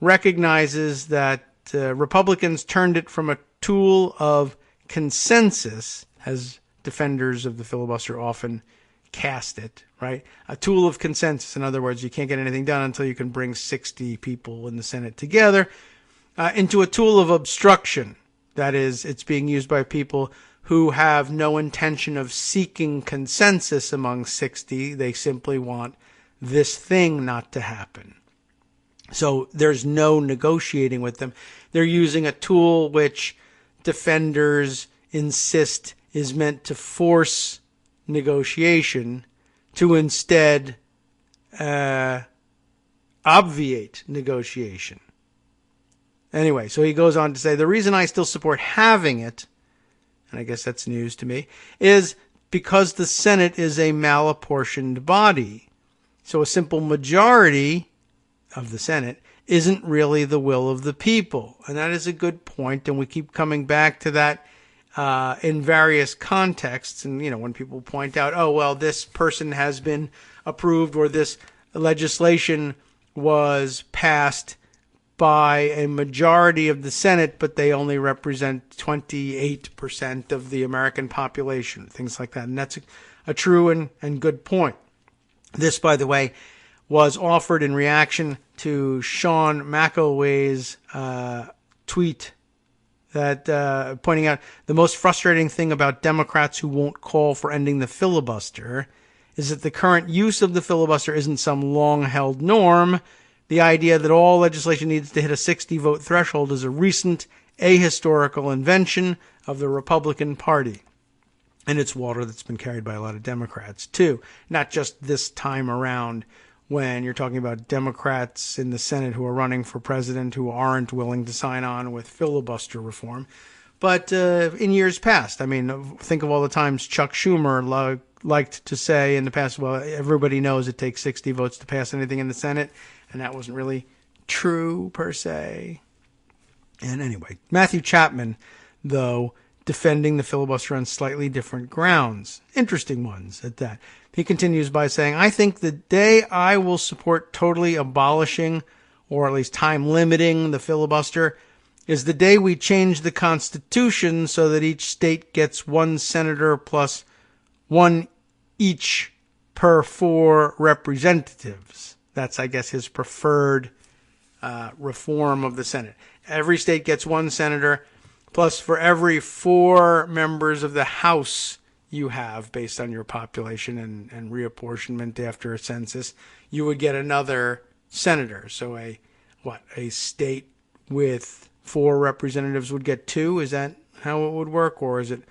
recognizes that Republicans turned it from a tool of consensus, as defenders of the filibuster often cast it, right? A tool of consensus. In other words, you can't get anything done until you can bring 60 people in the Senate together, into a tool of obstruction. That is, it's being used by people who have no intention of seeking consensus among 60. They simply want this thing not to happen. So there's no negotiating with them. They're using a tool which defenders insist is meant to force negotiation to instead obviate negotiation. Anyway, so he goes on to say, the reason I still support having it, and I guess that's news to me, is because the Senate is a malapportioned body. So a simple majority of the Senate isn't really the will of the people. And that is a good point, and we keep coming back to that in various contexts. And, when people point out, oh, well, this person has been approved or this legislation was passed by a majority of the Senate, but they only represent 28% of the American population, things like that. And that's a true and good point. This, by the way, was offered in reaction to Sean McElway's tweet that pointing out the most frustrating thing about Democrats who won't call for ending the filibuster is that the current use of the filibuster isn't some long-held norm. The idea that all legislation needs to hit a 60-vote threshold is a recent ahistorical invention of the Republican Party. And it's water that's been carried by a lot of Democrats, too. Not just this time around when you're talking about Democrats in the Senate who are running for president who aren't willing to sign on with filibuster reform. But in years past, I mean, think of all the times Chuck Schumer liked to say in the past, well, everybody knows it takes 60 votes to pass anything in the Senate. And that wasn't really true, per se. And anyway, Matthew Chapman, though, defending the filibuster on slightly different grounds. Interesting ones at that. He continues by saying, I think the day I will support totally abolishing, or at least time limiting, the filibuster is the day we change the Constitution so that each state gets one senator plus one each per 4 representatives. That's, I guess, his preferred reform of the Senate. Every state gets one senator, plus for every 4 members of the House you have, based on your population and reapportionment after a census, you would get another senator. So a state with 4 representatives would get 2? Is that how it would work? Or is it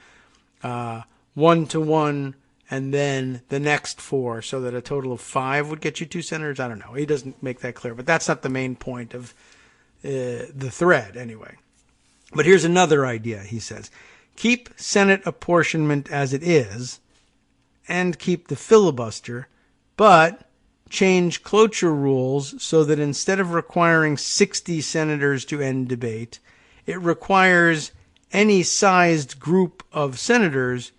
1-to-1 and then the next 4, so that a total of 5 would get you 2 senators? I don't know. He doesn't make that clear, but that's not the main point of the thread anyway. But here's another idea, he says. Keep Senate apportionment as it is and keep the filibuster, but change cloture rules so that instead of requiring 60 senators to end debate, it requires any sized group of senators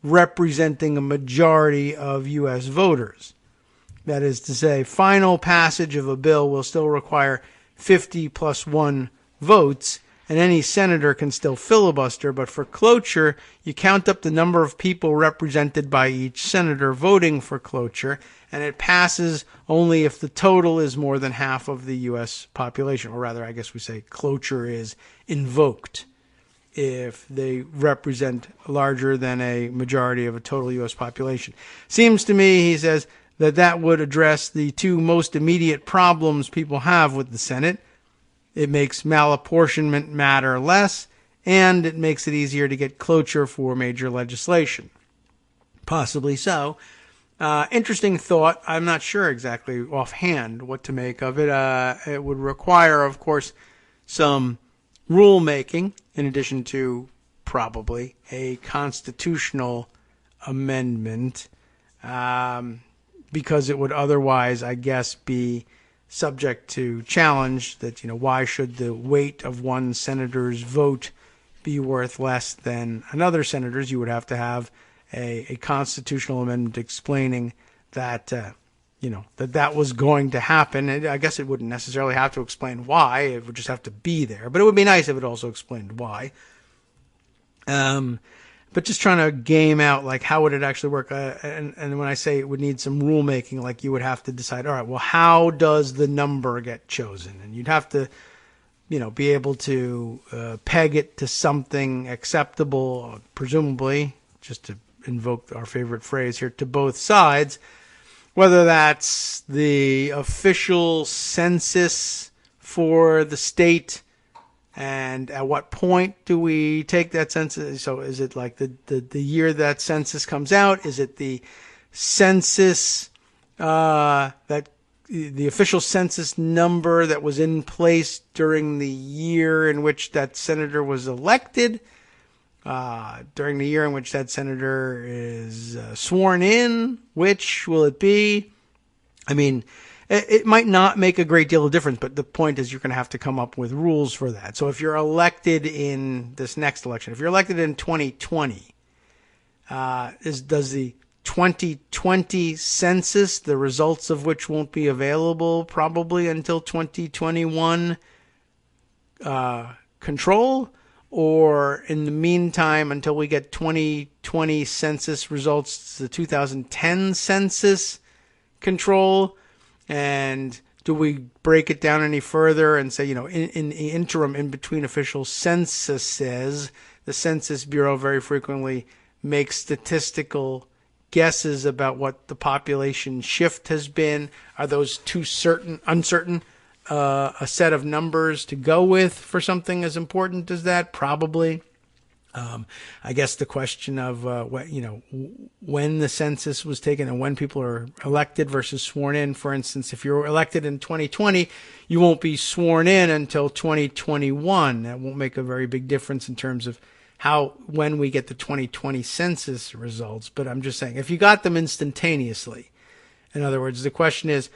representing a majority of U.S. voters. That is to say, final passage of a bill will still require 50 plus 1 votes, and any senator can still filibuster, but for cloture, you count up the number of people represented by each senator voting for cloture, and it passes only if the total is more than half of the U.S. population. Or rather, I guess we say cloture is invoked if they represent larger than a majority of a total U.S. population. Seems to me, he says, that would address the 2 most immediate problems people have with the Senate. It makes malapportionment matter less, and it makes it easier to get cloture for major legislation. Possibly so. Interesting thought. I'm not sure exactly offhand what to make of it. It would require, of course, some rulemaking, in addition to probably a constitutional amendment, because it would otherwise, I guess, be subject to challenge that, why should the weight of one senator's vote be worth less than another senator's? You would have to have a constitutional amendment explaining that, that was going to happen. And I guess it wouldn't necessarily have to explain why. It would just have to be there. But it would be nice if it also explained why. But just trying to game out, how would it actually work? And when I say it would need some rulemaking, you would have to decide, all right, well, how does the number get chosen? And you'd have to, be able to peg it to something acceptable, presumably, just to invoke our favorite phrase here, to both sides, whether that's the official census for the state, and at what point do we take that census? So is it the year that census comes out? Is it the census, that the official census number that was in place during the year in which that senator was elected? During the year in which that senator is sworn in? Which will it be? I mean, it might not make a great deal of difference, but the point is you're going to have to come up with rules for that. So if you're elected in this next election, if you're elected in 2020, does the 2020 census, the results of which won't be available probably until 2021, control? Or in the meantime, until we get 2020 census results, the 2010 census control? And do we break it down any further and say, in the interim, in between official censuses, the Census Bureau very frequently makes statistical guesses about what the population shift has been? Are those too uncertain a set of numbers to go with for something as important as that? Probably. I guess the question of when the census was taken and when people are elected versus sworn in. For instance, if you're elected in 2020, you won't be sworn in until 2021. That won't make a very big difference in terms of when we get the 2020 census results. But I'm just saying, if you got them instantaneously, in other words, the question is,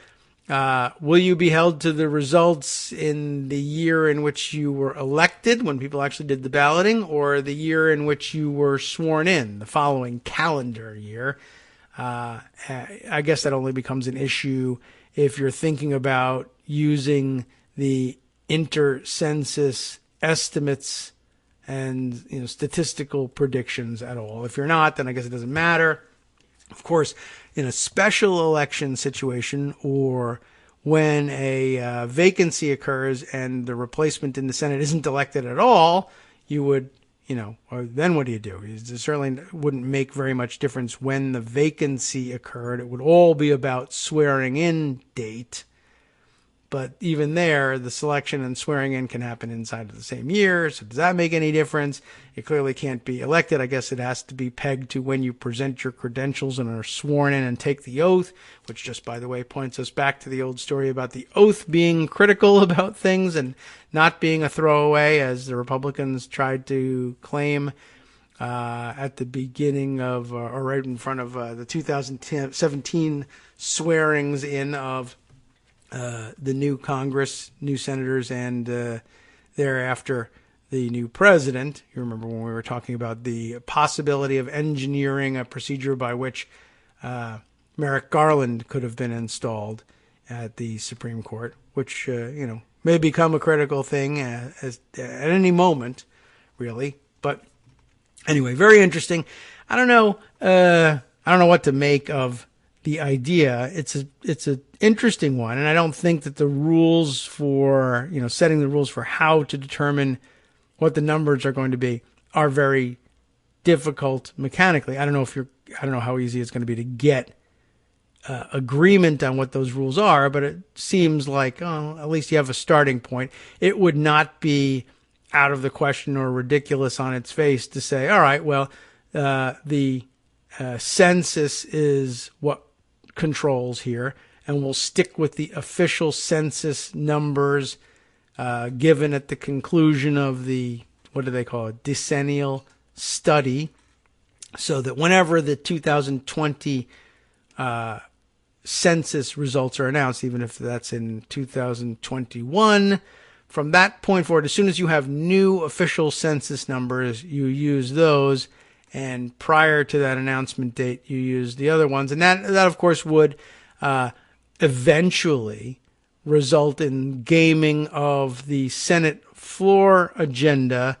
Will you be held to the results in the year in which you were elected, when people actually did the balloting, or the year in which you were sworn in, the following calendar year? I guess that only becomes an issue if you're thinking about using the inter-census estimates and statistical predictions at all. If you're not, then I guess it doesn't matter. Of course, in a special election situation, or when a vacancy occurs and the replacement in the Senate isn't elected at all, you would, or then what do you do? It certainly wouldn't make very much difference when the vacancy occurred. It would all be about swearing in date. But even there, the selection and swearing in can happen inside of the same year. So does that make any difference? It clearly can't be elected. I guess it has to be pegged to when you present your credentials and are sworn in and take the oath, which just, by the way, points us back to the old story about the oath being critical about things and not being a throwaway, as the Republicans tried to claim at the beginning of, or right in front of the 2017 swearings in of the new Congress, new senators, and thereafter the new president. You remember when we were talking about the possibility of engineering a procedure by which Merrick Garland could have been installed at the Supreme Court, which, may become a critical thing at any moment, really. But anyway, very interesting. I don't know what to make of the idea. It's an interesting one, and I don't think that the rules for, setting the rules for how to determine what the numbers are going to be are very difficult mechanically. I don't know how easy it's going to be to get agreement on what those rules are, but it seems like, at least you have a starting point. It would not be out of the question or ridiculous on its face to say, all right, well, the census is what controls here, and we'll stick with the official census numbers given at the conclusion of the, what do they call it, decennial study, so that whenever the 2020 census results are announced, even if that's in 2021, from that point forward, as soon as you have new official census numbers, you use those. And prior to that announcement date, you use the other ones. And that of course, would eventually result in gaming of the Senate floor agenda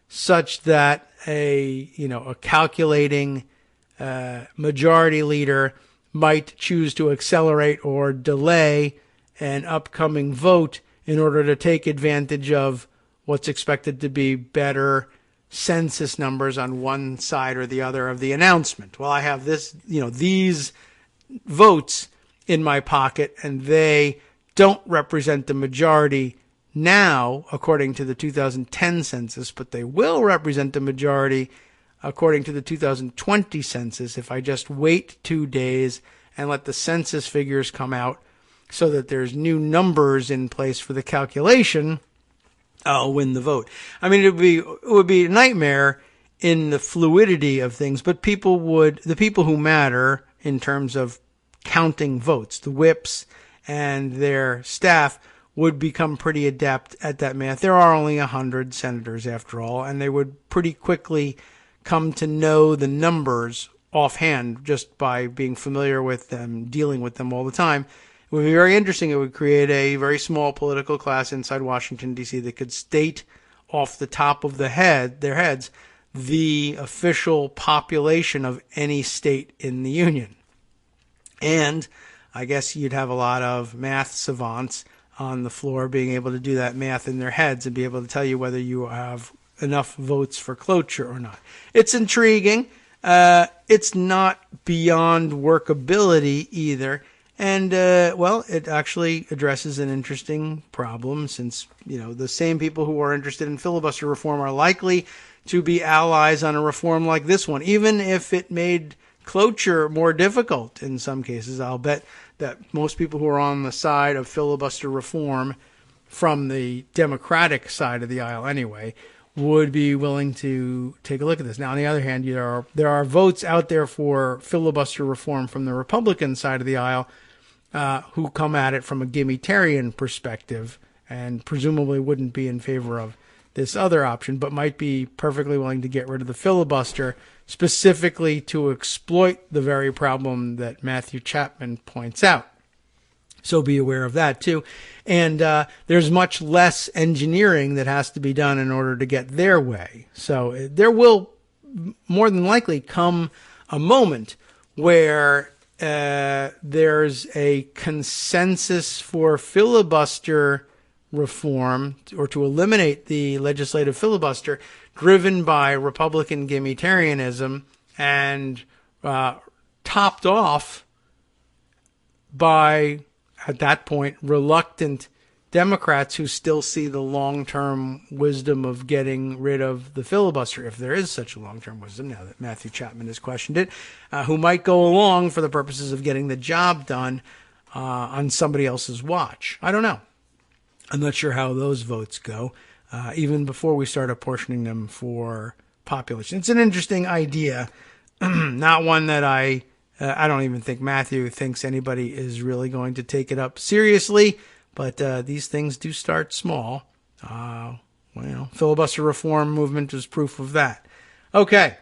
such that a calculating majority leader might choose to accelerate or delay an upcoming vote in order to take advantage of what's expected to be better census numbers on one side or the other of the announcement. Well, I have these votes in my pocket, and they don't represent the majority now, according to the 2010 census, but they will represent the majority according to the 2020 census if I just wait 2 days and let the census figures come out so that there's new numbers in place for the calculation. I'll win the vote. I mean, it would be a nightmare in the fluidity of things, but the people who matter in terms of counting votes, the whips and their staff, would become pretty adept at that math. There are only 100 senators after all, and they would pretty quickly come to know the numbers offhand just by being familiar with them, dealing with them all the time. It would be very interesting. It would create a very small political class inside Washington, D.C. that could state off the top of their heads, the official population of any state in the Union. And I guess you'd have a lot of math savants on the floor being able to do that math in their heads and be able to tell you whether you have enough votes for cloture or not. It's intriguing. It's not beyond workability either. And, it actually addresses an interesting problem since, the same people who are interested in filibuster reform are likely to be allies on a reform like this one, even if it made cloture more difficult in some cases. I'll bet that most people who are on the side of filibuster reform from the Democratic side of the aisle anyway would be willing to take a look at this. Now, on the other hand, there are votes out there for filibuster reform from the Republican side of the aisle, who come at it from a gimmitarian perspective and presumably wouldn't be in favor of this other option, but might be perfectly willing to get rid of the filibuster specifically to exploit the very problem that Matthew Chapman points out. So be aware of that too. And there's much less engineering that has to be done in order to get their way. So there will more than likely come a moment where there's a consensus for filibuster reform or to eliminate the legislative filibuster driven by Republican gimmitarianism and topped off by, at that point, reluctant Democrats who still see the long-term wisdom of getting rid of the filibuster, if there is such a long-term wisdom, now that Matthew Chapman has questioned it, who might go along for the purposes of getting the job done on somebody else's watch. I don't know. I'm not sure how those votes go, even before we start apportioning them for population. It's an interesting idea, not one that I don't even think Matthew thinks anybody is really going to take it up seriously, but these things do start small. Filibuster reform movement is proof of that. Okay,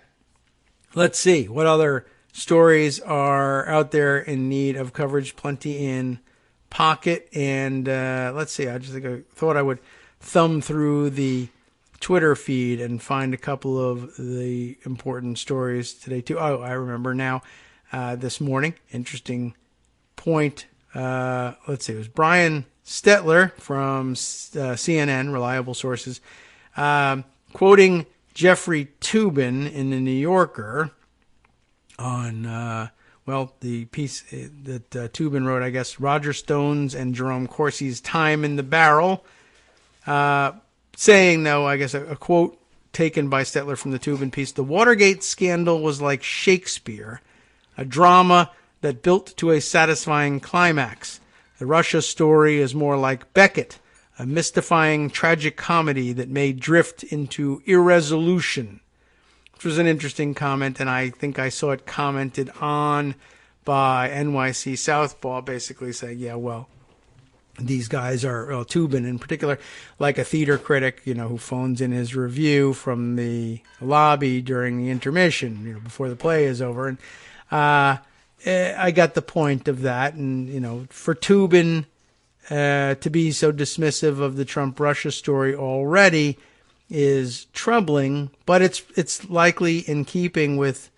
let's see. What other stories are out there in need of coverage? Plenty in pocket. And let's see, I thought I would thumb through the Twitter feed and find a couple of the important stories today, too. Oh, I remember now. This morning, interesting point. Let's see, it was Brian Stetler from CNN, reliable sources, quoting Jeffrey Toobin in the New Yorker on, the piece that Toobin wrote, I guess, Roger Stone's and Jerome Corsi's time in the barrel, saying, though, I guess a quote taken by Stetler from the Toobin piece, the Watergate scandal was like Shakespeare, a drama that built to a satisfying climax. The Russia story is more like Beckett, a mystifying tragic comedy that may drift into irresolution, which was an interesting comment, and I think I saw it commented on by NYC Southpaw, basically saying, these guys are, Toobin in particular, like a theater critic, who phones in his review from the lobby during the intermission, before the play is over. And I got the point of that. And, for Toobin to be so dismissive of the Trump-Russia story already is troubling, but it's likely in keeping with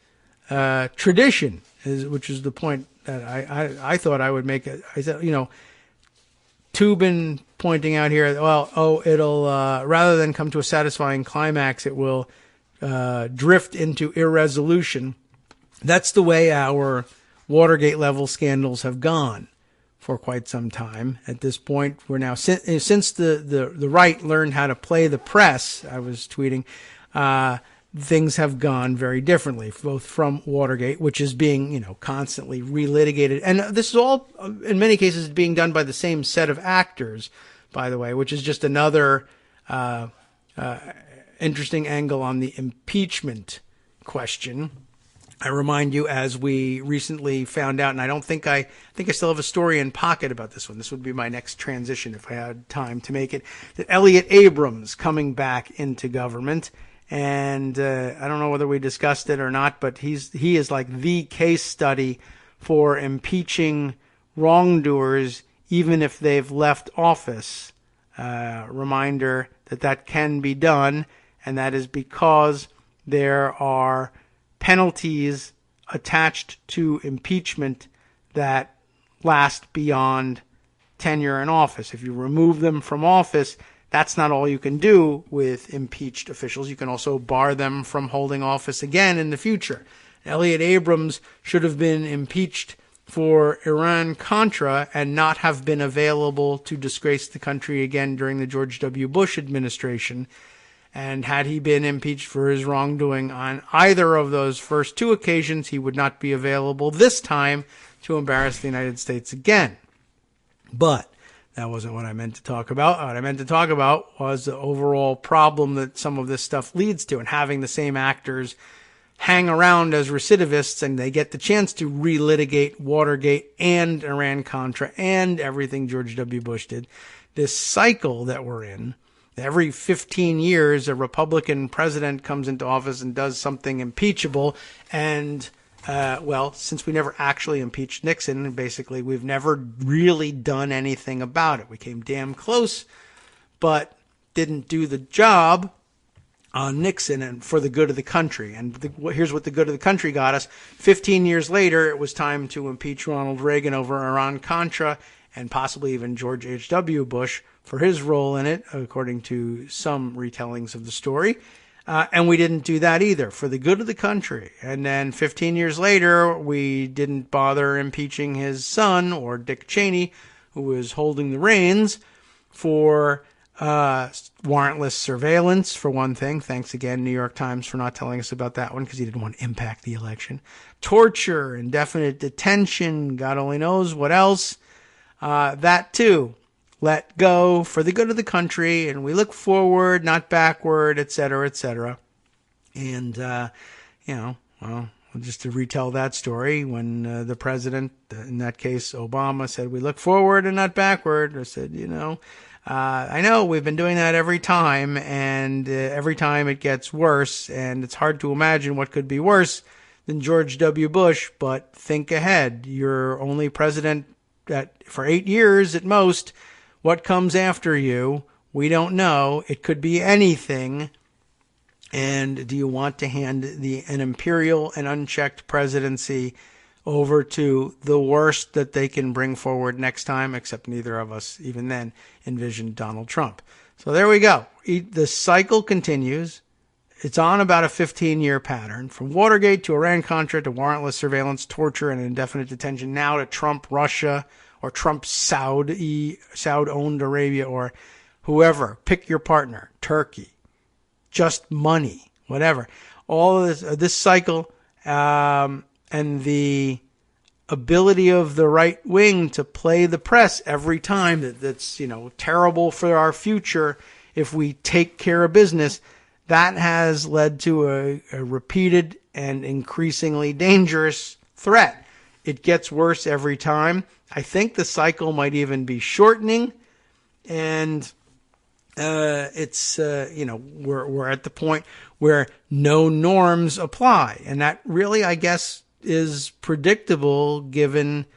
tradition, which is the point that I thought I would make. I said, Toobin pointing out here, it'll rather than come to a satisfying climax, it will drift into irresolution. That's the way our Watergate level scandals have gone for quite some time. At this point, we're now, since the right learned how to play the press, I was tweeting, things have gone very differently, both from Watergate, which is being, constantly relitigated. And this is all, in many cases, being done by the same set of actors, by the way, which is just another interesting angle on the impeachment question. I remind you, as we recently found out, and I think I still have a story in pocket about this one. This would be my next transition if I had time to make it. That Elliott Abrams coming back into government. And I don't know whether we discussed it or not, but he is like the case study for impeaching wrongdoers, even if they've left office. Reminder that can be done, and that is because there are penalties attached to impeachment that last beyond tenure in office. If you remove them from office, that's not all you can do with impeached officials. You can also bar them from holding office again in the future. Elliott Abrams should have been impeached for Iran-Contra and not have been available to disgrace the country again during the George W. Bush administration. And had he been impeached for his wrongdoing on either of those first two occasions, he would not be available this time to embarrass the United States again. But that wasn't what I meant to talk about. What I meant to talk about was the overall problem that some of this stuff leads to, and having the same actors hang around as recidivists and they get the chance to relitigate Watergate and Iran-Contra and everything George W. Bush did. This cycle that we're in, every 15 years, a Republican president comes into office and does something impeachable. And, since we never actually impeached Nixon, basically, we've never really done anything about it. We came damn close, but didn't do the job on Nixon and for the good of the country. And here's what the good of the country got us. 15 years later, it was time to impeach Ronald Reagan over Iran-Contra and possibly even George H.W. Bush for his role in it, according to some retellings of the story. And we didn't do that either for the good of the country. And then 15 years later, we didn't bother impeaching his son, or Dick Cheney, who was holding the reins, for warrantless surveillance, for one thing. Thanks again, New York Times, for not telling us about that one, because he didn't want to impact the election. Torture, indefinite detention, God only knows what else. That too, let go for the good of the country, and we look forward, not backward, et cetera, et cetera. And, just to retell that story, when the president, in that case Obama, said we look forward and not backward, I said, I know we've been doing that every time, and every time it gets worse, and it's hard to imagine what could be worse than George W. Bush, but think ahead. You're only president for 8 years at most. What comes after you? We don't know. It could be anything. And do you want to hand an imperial and unchecked presidency over to the worst that they can bring forward next time? Except neither of us, even then, envisioned Donald Trump. So there we go. The cycle continues. It's on about a 15-year pattern, from Watergate to Iran-Contra to warrantless surveillance, torture, and indefinite detention, now to Trump Russia or Trump Saud-owned Arabia, or whoever. Pick your partner. Turkey. Just money. Whatever. All of this cycle, and the ability of the right wing to play the press every time that's terrible for our future if we take care of business, that has led to a repeated and increasingly dangerous threat. It gets worse every time. I think the cycle might even be shortening, and it's we're at the point where no norms apply, and that really, I guess, is predictable given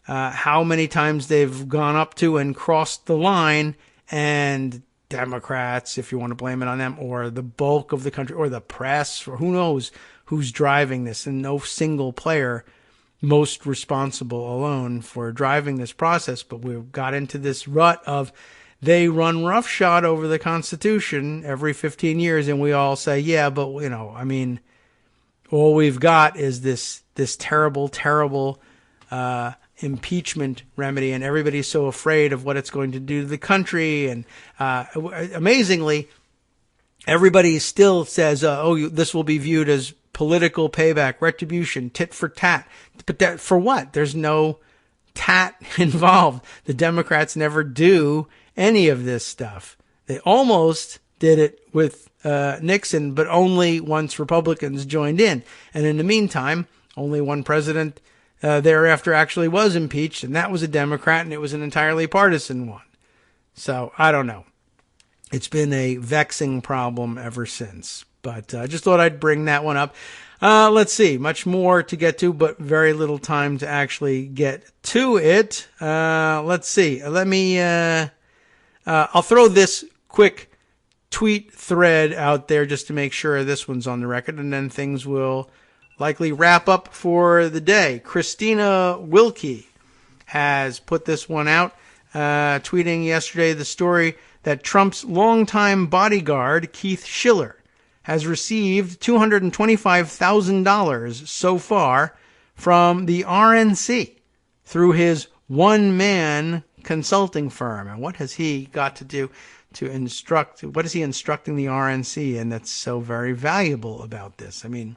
how many times they've gone up to and crossed the line, and Democrats, if you want to blame it on them, or the bulk of the country, or the press, or who knows who's driving this, and no single player most responsible alone for driving this process. But we've got into this rut of they run roughshod over the Constitution every 15 years, and we all say, yeah, but, all we've got is this terrible, terrible impeachment remedy, and everybody's so afraid of what it's going to do to the country. And amazingly, everybody still says, this will be viewed as political payback, retribution, tit for tat. But for what? There's no tat involved. The Democrats never do any of this stuff. They almost did it with Nixon, but only once Republicans joined in. And in the meantime, only one president thereafter actually was impeached, and that was a Democrat, and it was an entirely partisan one. So I don't know. It's been a vexing problem ever since. But I just thought I'd bring that one up. Let's see. Much more to get to, but very little time to actually get to it. Let's see. I'll throw this quick tweet thread out there just to make sure this one's on the record, and then things will likely wrap up for the day. Christina Wilkie has put this one out, tweeting yesterday the story that Trump's longtime bodyguard, Keith Schiller, has received $225,000 so far from the RNC through his one-man consulting firm. And what has he got to do to instruct? What is he instructing the RNC? And that's so very valuable about this. I mean,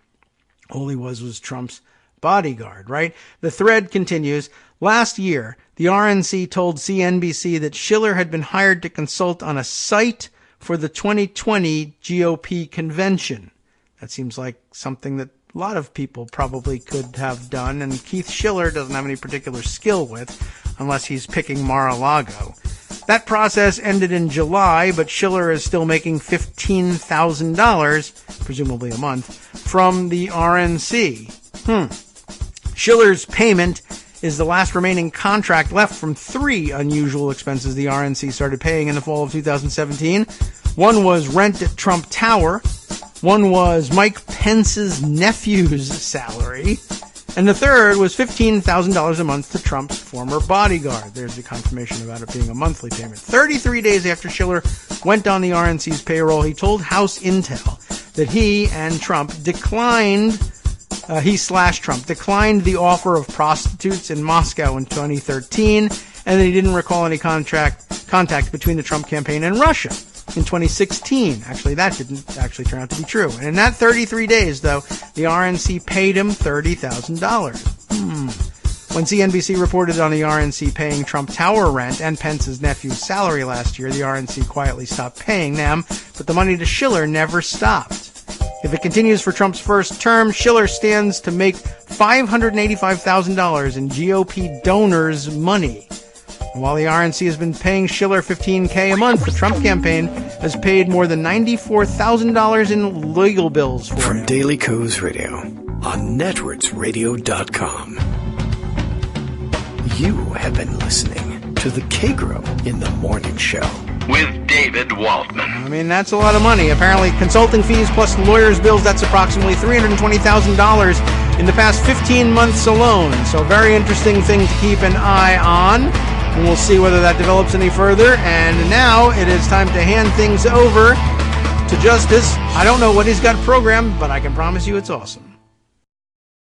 all he was Trump's bodyguard, right? The thread continues. Last year, the RNC told CNBC that Schiller had been hired to consult on a site for the 2020 GOP convention. That seems like something that a lot of people probably could have done, and Keith Schiller doesn't have any particular skill with, unless he's picking Mar-a-Lago. That process ended in July, but Schiller is still making $15,000, presumably a month, from the RNC. Schiller's payment is the last remaining contract left from 3 unusual expenses the RNC started paying in the fall of 2017. One was rent at Trump Tower. One was Mike Pence's nephew's salary. And the third was $15,000 a month to Trump's former bodyguard. There's the confirmation about it being a monthly payment. 33 days after Schiller went on the RNC's payroll, he told House Intel that he and Trump declined the offer of prostitutes in Moscow in 2013, and that he didn't recall any contact between the Trump campaign and Russia in 2016. Actually, that didn't actually turn out to be true. And in that 33 days, though, the RNC paid him $30,000. When CNBC reported on the RNC paying Trump Tower rent and Pence's nephew's salary last year, the RNC quietly stopped paying them, but the money to Schiller never stopped. If it continues for Trump's first term, Schiller stands to make $585,000 in GOP donors' money. And while the RNC has been paying Schiller $15,000 a month, the Trump campaign has paid more than $94,000 in legal bills for From him. Daily Kos Radio on netrootsradio.com. You have been listening to the Kagro in the Morning Show. With David Waldman. I mean, that's a lot of money. Apparently, consulting fees plus lawyers' bills, that's approximately $320,000 in the past 15 months alone. So, very interesting thing to keep an eye on. And we'll see whether that develops any further. And now it is time to hand things over to Justice. I don't know what he's got programmed, but I can promise you it's awesome.